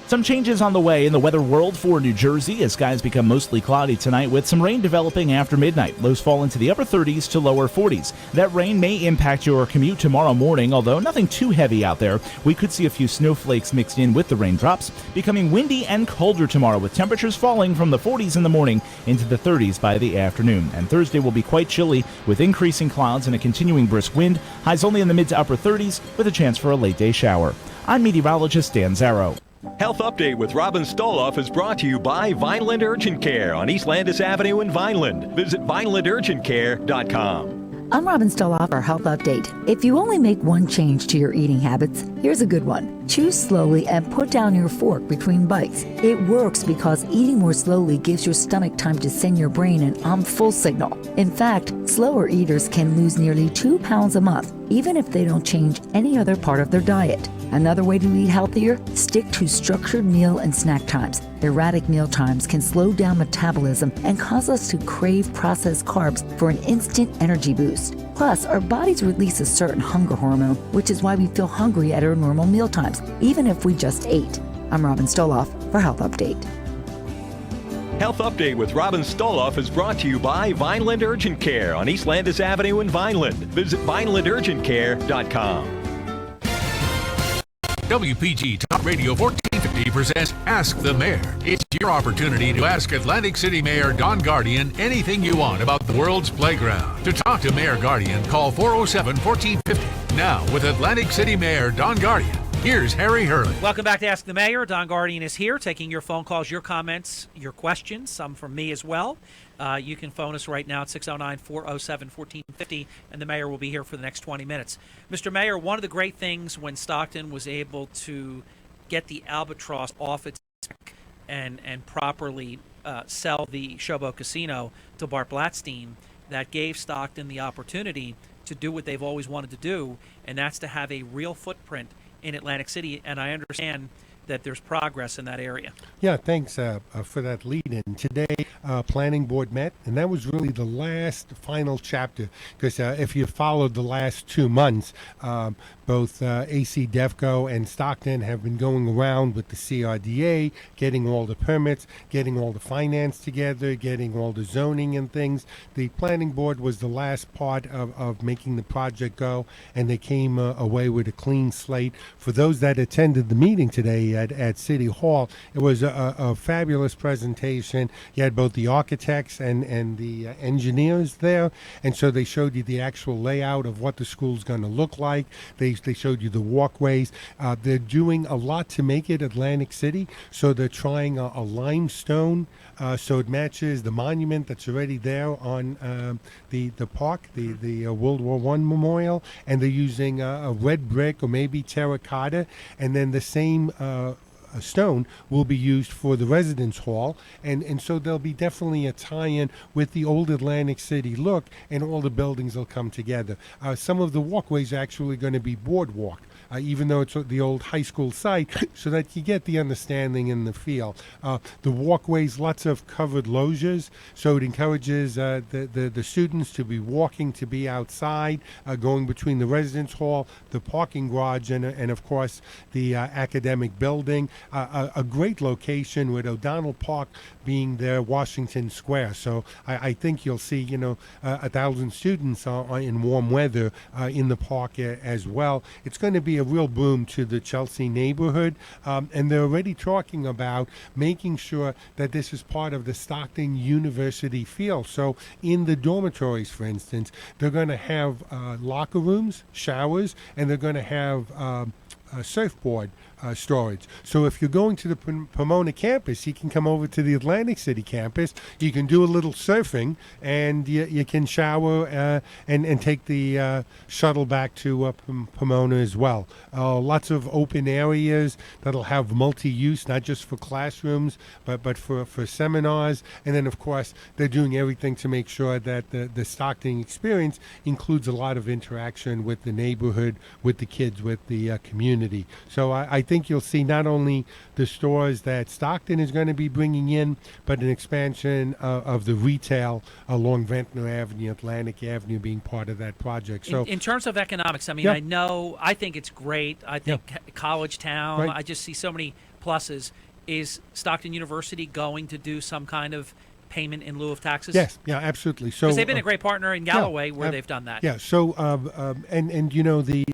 Some changes on the way in the weather world for New Jersey as skies become mostly cloudy tonight with some rain developing after midnight. Lows fall into the upper 30s to lower 40s. That rain may impact your commute tomorrow morning, although nothing too heavy out there. We could see a few snowflakes mixed in with the raindrops. Becoming windy and colder tomorrow with temperatures falling from the 40s in the morning into the 30s by the afternoon. And Thursday will be quite chilly with increasing clouds and a continuing brisk wind. Highs only in the mid to upper 30s with a chance for a late day shower. I'm meteorologist Dan Zarrow. Health Update with Robin Stoloff is brought to you by Vineland Urgent Care on East Landis Avenue in Vineland. Visit VinelandUrgentCare.com. I'm Robin Stoloff for Health Update. If you only make one change to your eating habits, here's a good one. Chew slowly and put down your fork between bites. It works because eating more slowly gives your stomach time to send your brain an I'm full signal. In fact, slower eaters can lose nearly 2 pounds a month, even if they don't change any other part of their diet. Another way to eat healthier? Stick to structured meal and snack times. Erratic meal times can slow down metabolism and cause us to crave processed carbs for an instant energy boost. Plus, our bodies release a certain hunger hormone, which is why we feel hungry at our normal meal times, even if we just ate. I'm Robin Stoloff for Health Update. Health Update with Robin Stoloff is brought to you by Vineland Urgent Care on East Landis Avenue in Vineland. Visit VinelandUrgentCare.com. WPG Talk Radio 1450 presents Ask the Mayor. It's your opportunity to ask Atlantic City Mayor Don Guardian anything you want about the world's playground. To talk to Mayor Guardian, call 407-1450. Now, with Atlantic City Mayor Don Guardian, here's Harry Hurley. Welcome back to Ask the Mayor. Don Guardian is here taking your phone calls, your comments, your questions, some from me as well. You can phone us right now at 609-407-1450, and the mayor will be here for the next 20 minutes. Mr. Mayor, one of the great things when Stockton was able to get the Albatross off its back and properly sell the Showboat Casino to Bart Blatstein, that gave Stockton the opportunity to do what they've always wanted to do, and that's to have a real footprint in Atlantic City, and I understand that there's progress in that area. Yeah, thanks for that lead-in. Today, Planning Board met, and that was really the last final chapter, because if you followed the last 2 months, both AC DEFCO and Stockton have been going around with the CRDA, getting all the permits, getting all the finance together, getting all the zoning and things. The Planning Board was the last part of making the project go, and they came away with a clean slate. For those that attended the meeting today at City Hall, it was a fabulous presentation. You had both the architects and the engineers there, and so they showed you the actual layout of what the school's going to look like. They showed you the walkways. They're doing a lot to make it Atlantic City, so they're trying a limestone so it matches the monument that's already there on the park, the World War I memorial, and they're using a red brick or maybe terracotta, and then the same stone will be used for the residence hall, and so there'll be definitely a tie-in with the old Atlantic City look, and all the buildings will come together. Some of the walkways are actually going to be boardwalk, even though it's the old high school site, so that you get the understanding and the feel. The walkways, lots of covered loggias, so it encourages the students to be walking, to be outside, going between the residence hall, the parking garage, and of course the academic building. A great location with O'Donnell Park being their Washington Square. So I think you'll see, 1,000 students in warm weather in the park as well. It's going to be a real boom to the Chelsea neighborhood, and they're already talking about making sure that this is part of the Stockton University feel. So in the dormitories, for instance, they're going to have locker rooms, showers, and they're going to have surfboard storage. So if you're going to the Pomona campus, you can come over to the Atlantic City campus. You can do a little surfing, and you can shower and take the shuttle back to Pomona as well. Lots of open areas that'll have multi-use, not just for classrooms, but for seminars. And then, of course, they're doing everything to make sure that the Stockton experience includes a lot of interaction with the neighborhood, with the kids, with the community. So I think think you'll see not only the stores that Stockton is going to be bringing in, but an expansion of the retail along Ventnor Avenue, Atlantic Avenue being part of that project. So, in terms of economics, I mean, I think it's great. I think college town. Right. I just see so many pluses. Is Stockton University going to do some kind of payment in lieu of taxes? Yes, yeah, absolutely. So because they've been a great partner in Galloway where they've done that. Yeah. So and you know the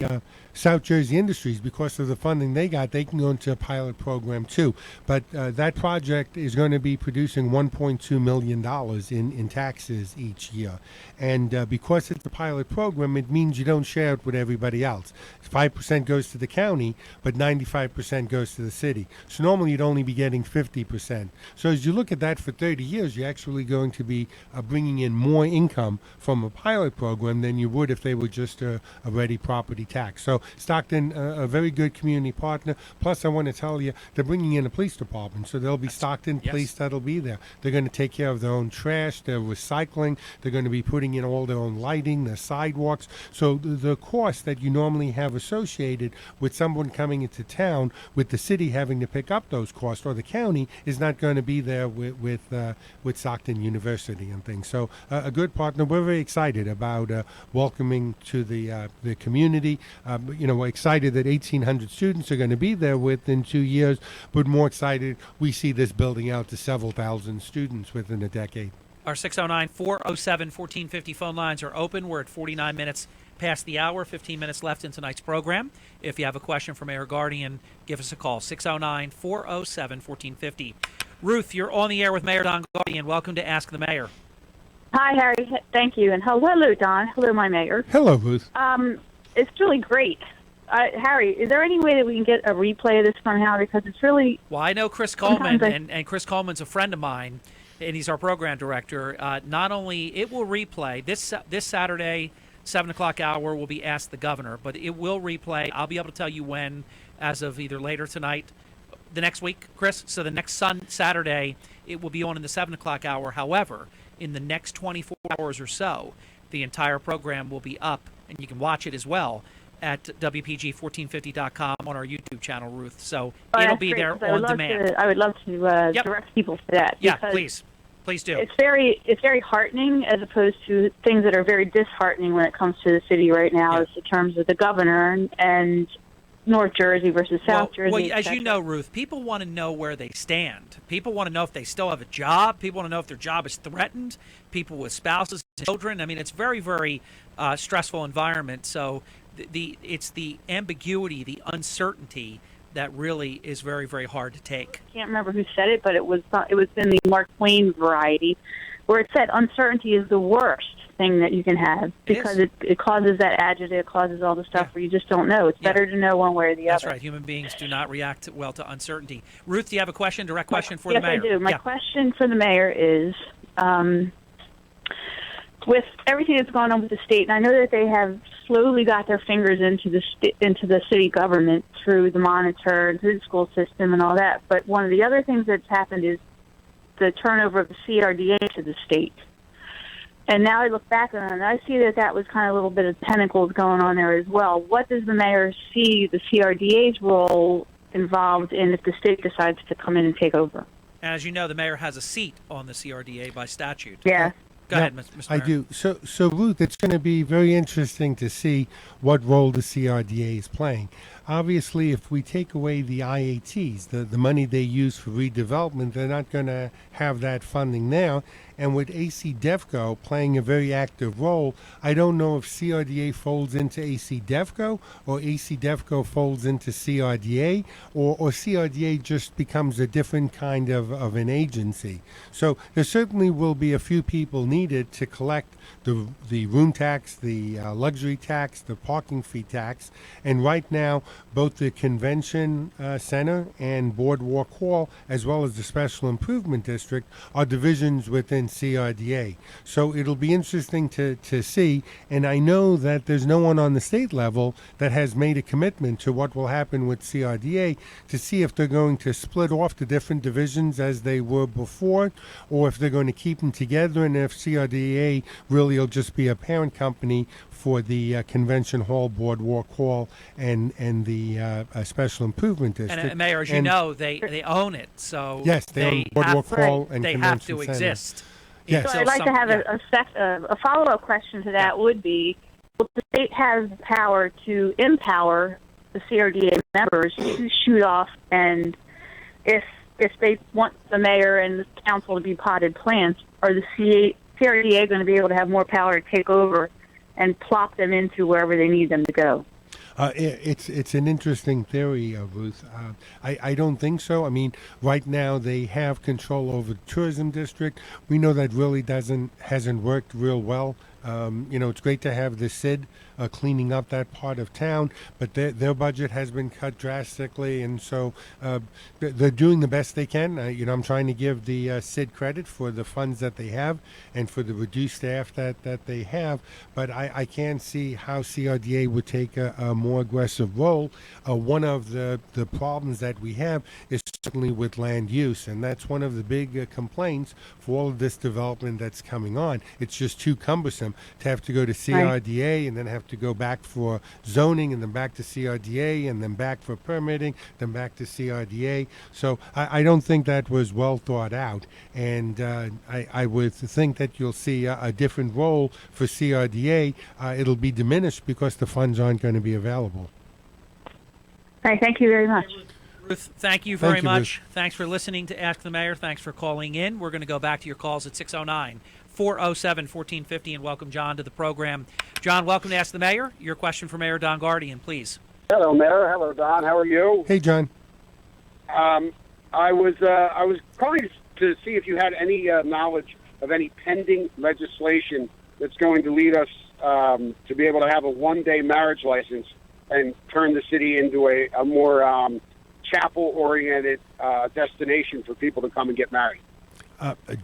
South Jersey Industries, because of the funding they got, they can go into a pilot program too. But that project is going to be producing $1.2 million in taxes each year, and because it's a pilot program, it means you don't share it with everybody else. 5% goes to the county, but 95% goes to the city. So normally you'd only be getting 50%. So as you look at that for 30 years, you're actually going to be bringing in more income from a pilot program than you would if they were just a ready property tax. So Stockton, a very good community partner. Plus, I want to tell you, they're bringing in a police department. So there'll be Stockton police that'll be there. They're going to take care of their own trash, their recycling. They're going to be putting in all their own lighting, their sidewalks. So the cost that you normally have associated with someone coming into town, with the city having to pick up those costs, or the county, is not going to be there with Stockton University and things. So a good partner. We're very excited about welcoming to the community. We're excited that 1,800 students are going to be there within 2 years, but more excited we see this building out to several thousand students within a decade. Our 609-407-1450 phone lines are open. We're at 49 minutes past the hour, 15 minutes left in tonight's program. If you have a question for Mayor Guardian, give us a call, 609-407-1450. Ruth, you're on the air with Mayor Don Guardian. Welcome to Ask the Mayor. Hi, Harry. Thank you. And hello, Don. Hello, my mayor. Hello, Ruth. It's really great. Harry, is there any way that we can get a replay of this somehow? Because it's really... Well, I know Chris Coleman, and Chris Coleman's a friend of mine, and he's our program director. Not only it will replay, this Saturday, 7 o'clock hour will be Ask the Governor, but it will replay. I'll be able to tell you when, as of either later tonight, the next week, Chris. So the next Saturday, it will be on in the 7 o'clock hour. However, in the next 24 hours or so, the entire program will be up, and you can watch it as well at WPG1450.com on our YouTube channel, Ruth. So it'll be there on demand. I would love to direct people to that. Yeah, please do. It's very heartening, as opposed to things that are very disheartening when it comes to the city right now, in terms of the governor and North Jersey versus South Jersey. Well, as you know, Ruth, people want to know where they stand. People want to know if they still have a job. People want to know if their job is threatened. People with spouses, children. I mean, it's very, very stressful environment. So it's the ambiguity, the uncertainty that really is very, very hard to take. I can't remember who said it, but it was in the Mark Twain variety, where it said uncertainty is the worst thing that you can have, because it causes that agita, it causes all the stuff where you just don't know. It's better to know one way or the other. That's right. Human beings do not react well to uncertainty. Ruth, do you have a direct question for the mayor? Yes, I do. My question for the mayor is, with everything that's gone on with the state, and I know that they have slowly got their fingers into the city government through the monitor and through the school system and all that, but one of the other things that's happened is the turnover of the CRDA to the state. And now I look back on it, and I see that was kind of a little bit of tentacles going on there as well. What does the mayor see the CRDA's role involved in if the state decides to come in and take over? As you know, the mayor has a seat on the CRDA by statute. Yeah. Go ahead, Mr. Mayor. I do. So Ruth, it's going to be very interesting to see what role the CRDA is playing. Obviously, if we take away the IATs, the money they use for redevelopment, they're not going to have that funding now. And with AC DEFCO playing a very active role, I don't know if CRDA folds into AC DEFCO or AC DEFCO folds into CRDA, or CRDA just becomes a different kind of an agency. So there certainly will be a few people needed to collect the room tax, the luxury tax, the parking fee tax. And right now, both the Convention Center and Boardwalk Hall, as well as the Special Improvement District, are divisions within CRDA. So it'll be interesting to see, and I know that there's no one on the state level that has made a commitment to what will happen with CRDA, to see if they're going to split off the different divisions as they were before, or if they're going to keep them together, and if CRDA really will just be a parent company for the Convention Hall, Boardwalk Hall, and the Special Improvement District. And Mayor, as you know, they own it, so yes, they own Boardwalk Hall and they Convention have to Center. exist. Yes. So I'd like to have a follow-up question to that would be, will the state have the power to empower the CRDA members to shoot off, and if they want the mayor and the council to be potted plants, are the CRDA going to be able to have more power to take over and plop them into wherever they need them to go? It's an interesting theory, Ruth. I don't think so. I mean, right now they have control over the tourism district. We know that really hasn't worked real well. It's great to have the SID cleaning up that part of town, but their budget has been cut drastically, and so they're doing the best they can. I'm trying to give the SID credit for the funds that they have and for the reduced staff that they have, but I can't see how CRDA would take a more aggressive role. One of the problems that we have is certainly with land use, and that's one of the big complaints for all of this development that's coming on. It's just too cumbersome to have to go to CRDA and then have to go back for zoning and then back to CRDA and then back for permitting, then back to CRDA. So I don't think that was well thought out, and I would think that you'll see a different role for CRDA. It'll be diminished because the funds aren't going to be available. All right, thank you very much. Ruth, thank you very much. Ruth. Thanks for listening to Ask the Mayor. Thanks for calling in. We're going to go back to your calls at 609-407-1450 and welcome John to the program. John, welcome to Ask the Mayor. Your question for Mayor Don Guardian, please. Hello, Mayor. Hello, Don. How are you? Hey, John. I was calling to see if you had any knowledge of any pending legislation that's going to lead us to be able to have a one-day marriage license and turn the city into a more chapel-oriented destination for people to come and get married.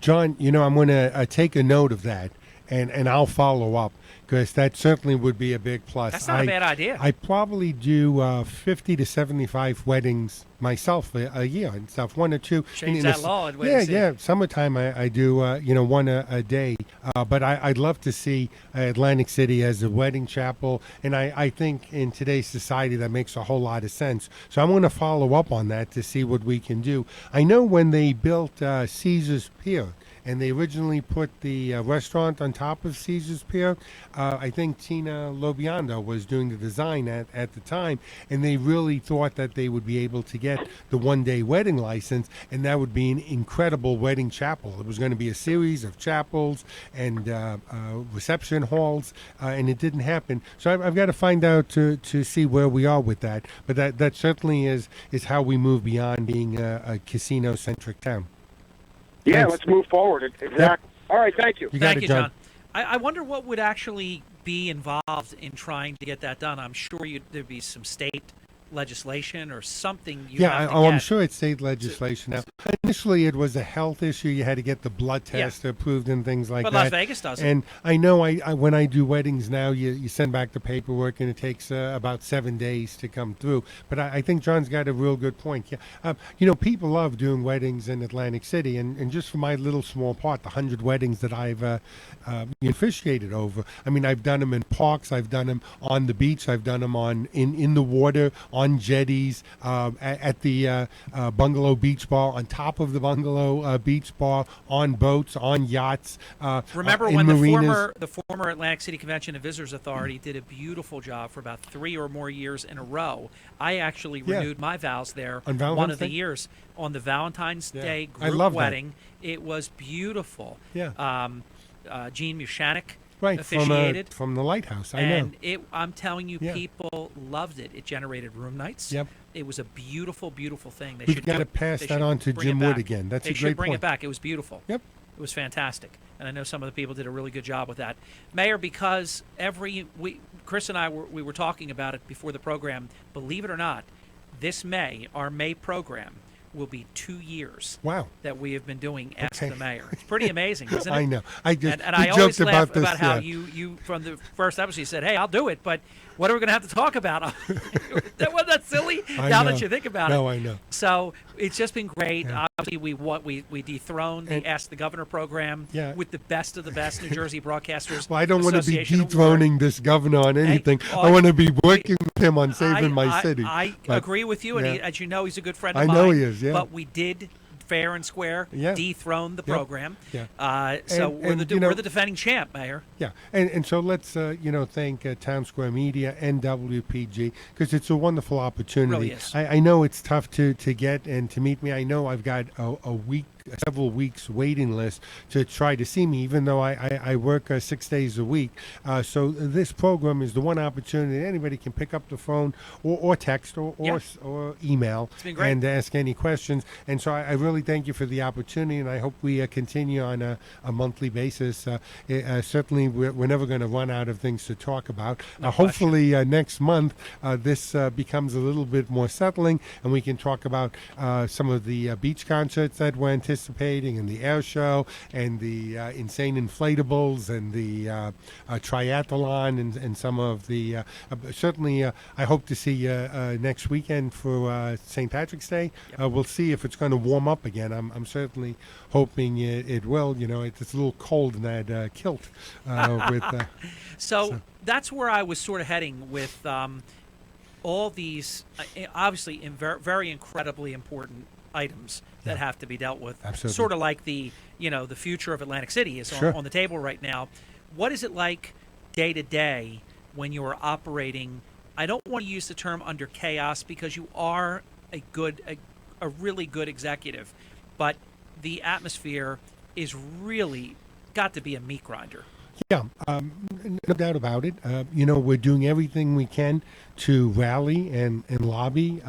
John, I'm going to take a note of that, and I'll follow up, because that certainly would be a big plus. That's not a bad idea. I probably do 50 to 75 weddings myself a year and stuff, one or two. Change that law. Yeah. Summertime I do one a day. But I'd love to see Atlantic City as a wedding chapel, and I think in today's society that makes a whole lot of sense. So I'm going to follow up on that to see what we can do. I know when they built Caesar's Pier, and they originally put the restaurant on top of Caesar's Pier, I think Tina Lobiando was doing the design at the time, and they really thought that they would be able to get the one-day wedding license, and that would be an incredible wedding chapel. It was going to be a series of chapels and reception halls, and it didn't happen. So I've got to find out to see where we are with that. But that certainly is how we move beyond being a casino-centric town. Yeah, Thanks. let's move forward. Exactly. Yep. All right, thank you. Thank you, John. I wonder what would actually be involved in trying to get that done. I'm sure there'd be some state legislation or something. I'm sure it's state legislation now. Initially, it was a health issue. You had to get the blood test approved and things like that. But Las Vegas does it. And I know when I do weddings now, you send back the paperwork, and it takes about 7 days to come through. But I think John's got a real good point. Yeah. People love doing weddings in Atlantic City, and just for my little small part, the 100 weddings that I've officiated over. I mean, I've done them in parks. I've done them on the beach. I've done them in the water, on jetties, at the Bungalow Beach Bar, on top of the Bungalow Beach Bar, on boats, on yachts. Remember when the former Atlantic City Convention and Visitors Authority did a beautiful job for about 3 or more years in a row? I actually renewed my vows there on Valentine's one of Day? the years on the Valentine's Day I group love wedding. It was beautiful. Yeah. Gene Mushanek Right, officiated from the lighthouse. I and know. I'm telling you, people loved it. It generated room nights. Yep. It was a beautiful, beautiful thing. We've got to pass that on to Jim Wood again. That's a great point. They should bring it back. It was beautiful. Yep. It was fantastic. And I know some of the people did a really good job with that. Mayor, because Chris and I were talking about it before the program, believe it or not, this May, our May program, will be 2 years. Wow. That we have been doing Ask the Mayor. It's pretty amazing, isn't it? I know. And I always laugh about how you from the first episode, you said, hey, I'll do it, but what are we going to have to talk about? Wasn't that silly? Now that you think about it. No, I know. So It's just been great. Obviously, we dethroned the Ask the Governor program with the best of the best New Jersey broadcasters. Well, I don't want to be Association dethroning this governor on anything. I want to be working with him on saving my city. I agree with you, and as you know, he's a good friend of I mine. know he is, But we did fair and square dethrone the program. So we're the defending champ, Mayor. Yeah, and so let's thank Town Square Media and WPG, because it's a wonderful opportunity. It really is. I know it's tough to get and to meet me. I know I've got several weeks waiting list to try to see me, even though I work 6 days a week. So this program is the one opportunity anybody can pick up the phone or text or email and ask any questions. And so I really thank you for the opportunity, and I hope we continue on a monthly basis. Certainly, we're never going to run out of things to talk about. Hopefully, next month, this becomes a little bit more settling, and we can talk about some of the beach concerts that we're anticipating, and the air show, and the insane inflatables, and the triathlon, and some of the certainly I hope to see you next weekend for St. Patrick's Day. We'll see if it's going to warm up again. I'm certainly hoping it will. It's a little cold in that kilt. So that's where I was sort of heading with all these obviously very incredibly important items that have to be dealt with. Absolutely. Sort of like the future of Atlantic City is on the table right now. What is it like day to day when you are operating? I don't want to use the term under chaos, because you are a really good executive, but the atmosphere is really got to be a meat grinder. Yeah, no doubt about it. We're doing everything we can to rally and lobby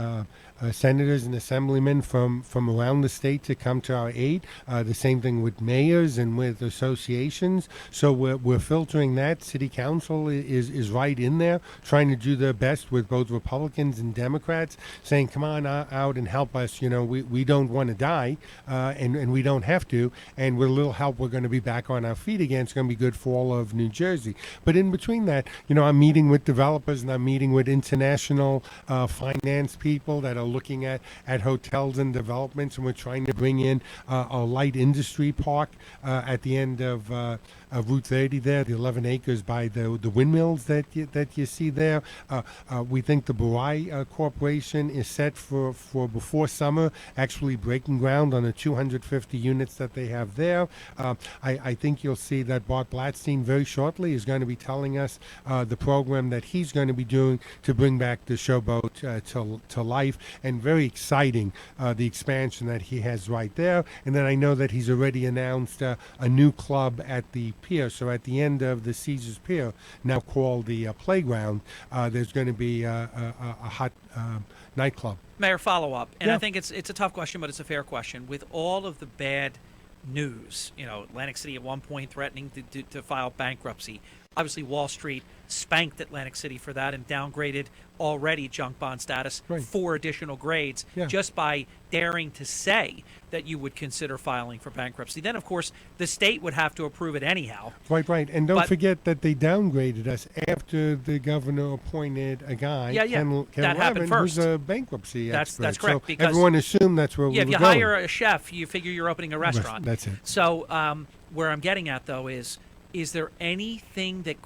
senators and assemblymen from around the state to come to our aid. The same thing with mayors and with associations. So we're filtering that. City Council is right in there, trying to do their best with both Republicans and Democrats, saying, come on out and help us. We don't want to die, and we don't have to. And with a little help, we're going to be back on our feet again. It's going to be good for all of New Jersey. But in between that, I'm meeting with developers, and I'm meeting with international finance people that are looking at hotels and developments, and we're trying to bring in a light industry park at the end of Route 30 there, the 11 acres by the windmills that you see there. We think the Barai Corporation is set for before summer, actually breaking ground on the 250 units that they have there. I think you'll see that Bart Blatstein very shortly is going to be telling us the program that he's going to be doing to bring back the showboat to life, and very exciting, the expansion that he has right there. And then I know that he's already announced a new club at the pier. So at the end of the Caesars Pier, now called the Playground, there's going to be a hot nightclub. Mayor, follow up, and I think it's a tough question, but it's a fair question. With all of the bad news, Atlantic City at one point threatening to file bankruptcy. Obviously, Wall Street spanked Atlantic City for that and downgraded already junk bond status 4 additional grades just by daring to say that you would consider filing for bankruptcy. Then, of course, the state would have to approve it anyhow. Right. And don't forget that they downgraded us after the governor appointed a guy, Ken that happened Levin, first. who's a bankruptcy expert. That's correct. So because everyone assumed that's where we were if you going. hire a chef, you figure you're opening a restaurant. That's it. So where I'm getting at, though, is there anything that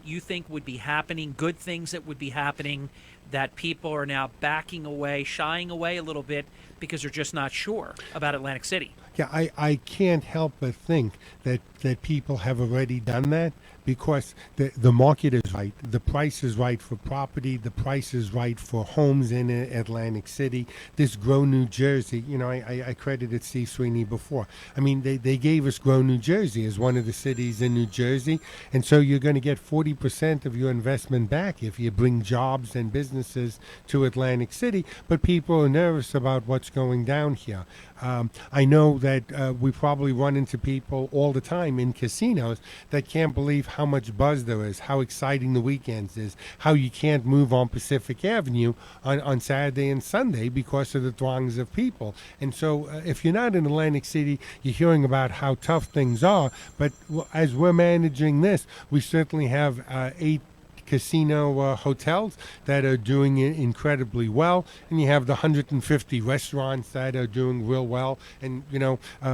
you think would be happening, good things that would be happening, that people are now backing away, shying away a little bit because they're just not sure about Atlantic City? Yeah, I can't help but think that people have already done that, because the market is right, the price is right for property, the price is right for homes in Atlantic City. This Grow New Jersey, I credited Steve Sweeney before. I mean, they gave us Grow New Jersey as one of the cities in New Jersey, and so you're going to get 40% of your investment back if you bring jobs and businesses to Atlantic City, but people are nervous about what's going down here. I know that we probably run into people all the time in casinos that can't believe how much buzz there is, how exciting the weekends is, how you can't move on Pacific Avenue on Saturday and Sunday because of the throngs of people. And so if you're not in Atlantic City, you're hearing about how tough things are. But as we're managing this, we certainly have 8 casino hotels that are doing incredibly well, and you have the 150 restaurants that are doing real well. And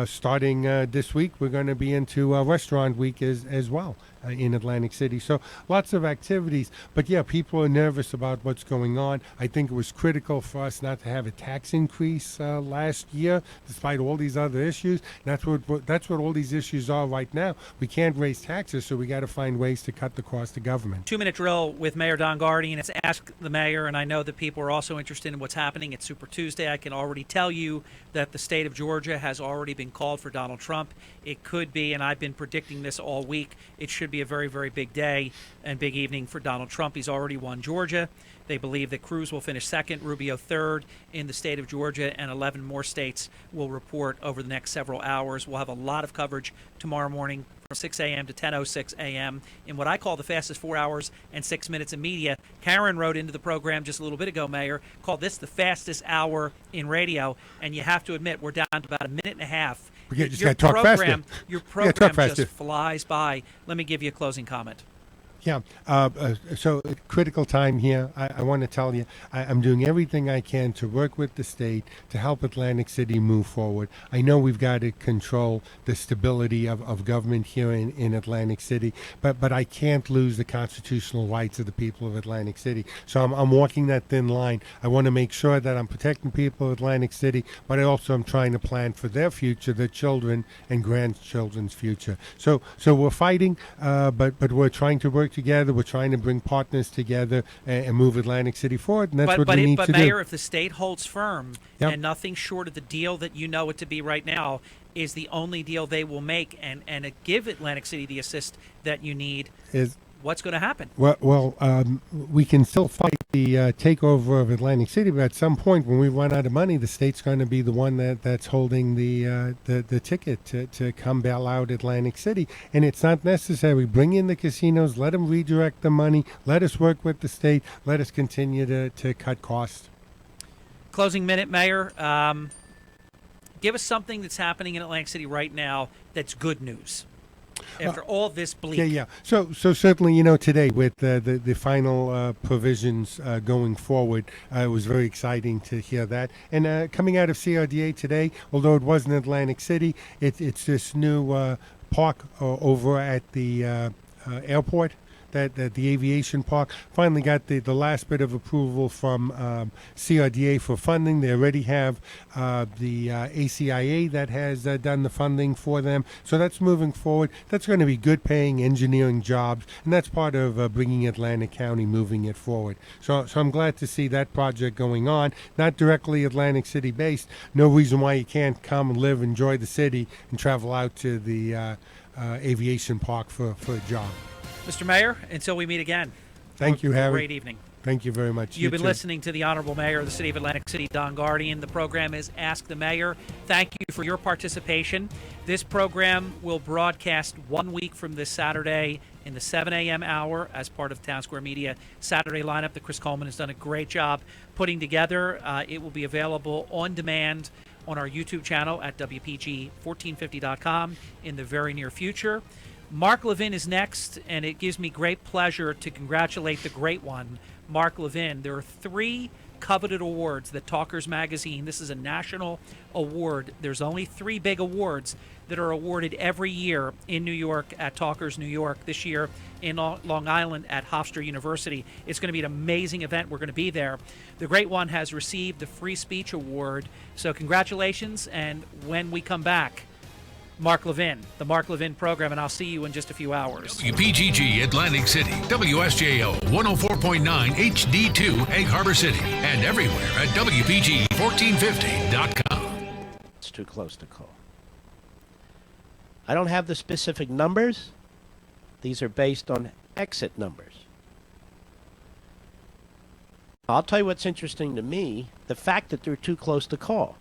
starting this week, we're going to be into Restaurant Week as well in Atlantic City. So lots of activities. But yeah, people are nervous about what's going on. I think it was critical for us not to have a tax increase last year, despite all these other issues. That's what all these issues are right now. We can't raise taxes, so we got to find ways to cut the cost of government. 2-minute drill with Mayor Don Guardian. It's Ask the Mayor, and I know that people are also interested in what's happening at Super Tuesday. I can already tell you that the state of Georgia has already been called for Donald Trump. It could be, and I've been predicting this all week, it should be a very, very big day and big evening for Donald Trump. He's already won Georgia. They believe that Cruz will finish second, Rubio third in the state of Georgia, and 11 more states will report over the next several hours. We'll have a lot of coverage tomorrow morning from 6 a.m. to 10:06 a.m. in what I call the fastest 4 hours and 6 minutes in media. Karen wrote into the program just a little bit ago, Mayor, called this the fastest hour in radio, and you have to admit we're down to about a minute and a half. Your program just flies by. Let me give you a closing comment. Yeah, so critical time here. I want to tell you, I'm doing everything I can to work with the state to help Atlantic City move forward. I know we've got to control the stability of government here in Atlantic City, but I can't lose the constitutional rights of the people of Atlantic City. So I'm walking that thin line. I want to make sure that I'm protecting people of Atlantic City, but I also am trying to plan for their future, their children and grandchildren's future. So we're fighting, but we're trying to work together. We're trying to bring partners together and move Atlantic City forward, and that's what we need to do. But Mayor, if the state holds firm and nothing short of the deal that you know it to be right now is the only deal they will make and give Atlantic City the assist that you need, what's going to happen? Well, we can still fight the takeover of Atlantic City, but at some point when we run out of money, the state's going to be the one that's holding the ticket to come bail out Atlantic City. And it's not necessary. Bring in the casinos, let them redirect the money, let us work with the state, let us continue to cut costs. Closing minute, Mayor. Give us something that's happening in Atlantic City right now that's good news. After all this bleak. Yeah. So certainly, today with the final provisions going forward, it was very exciting to hear that. And coming out of CRDA today, although it wasn't Atlantic City, it's this new park over at the airport. That the aviation park finally got the last bit of approval from CRDA for funding. They already have the ACIA that has done the funding for them. So that's moving forward. That's going to be good paying engineering jobs, and that's part of bringing Atlantic County moving it forward. So I'm glad to see that project going on. Not directly Atlantic City based. No reason why you can't come and live, enjoy the city, and travel out to the aviation park for a job. Mr. Mayor, until we meet again. Thank you, Harry. Great evening. Thank you very much. You've been listening to the Honorable Mayor of the City of Atlantic City, Don Guardian. The program is Ask the Mayor. Thank you for your participation. This program will broadcast 1 week from this Saturday in the 7 a.m. hour as part of Town Square Media Saturday lineup that Chris Coleman has done a great job putting together. It will be available on demand on our YouTube channel at WPG1450.com in the very near future. Mark Levin is next, and it gives me great pleasure to congratulate the great one, Mark Levin. There are 3 coveted awards that Talkers Magazine, this is a national award. There's only 3 big awards that are awarded every year in New York at Talkers New York, this year in Long Island at Hofstra University. It's going to be an amazing event. We're going to be there. The great one has received the Free Speech Award. So congratulations, and when we come back, Mark Levin, the Mark Levin program, and I'll see you in just a few hours. WPGG Atlantic City, WSJO 104.9 HD2 Egg Harbor City, and everywhere at WPG1450.com. It's too close to call. I don't have the specific numbers. These are based on exit numbers. I'll tell you what's interesting to me, the fact that they're too close to call.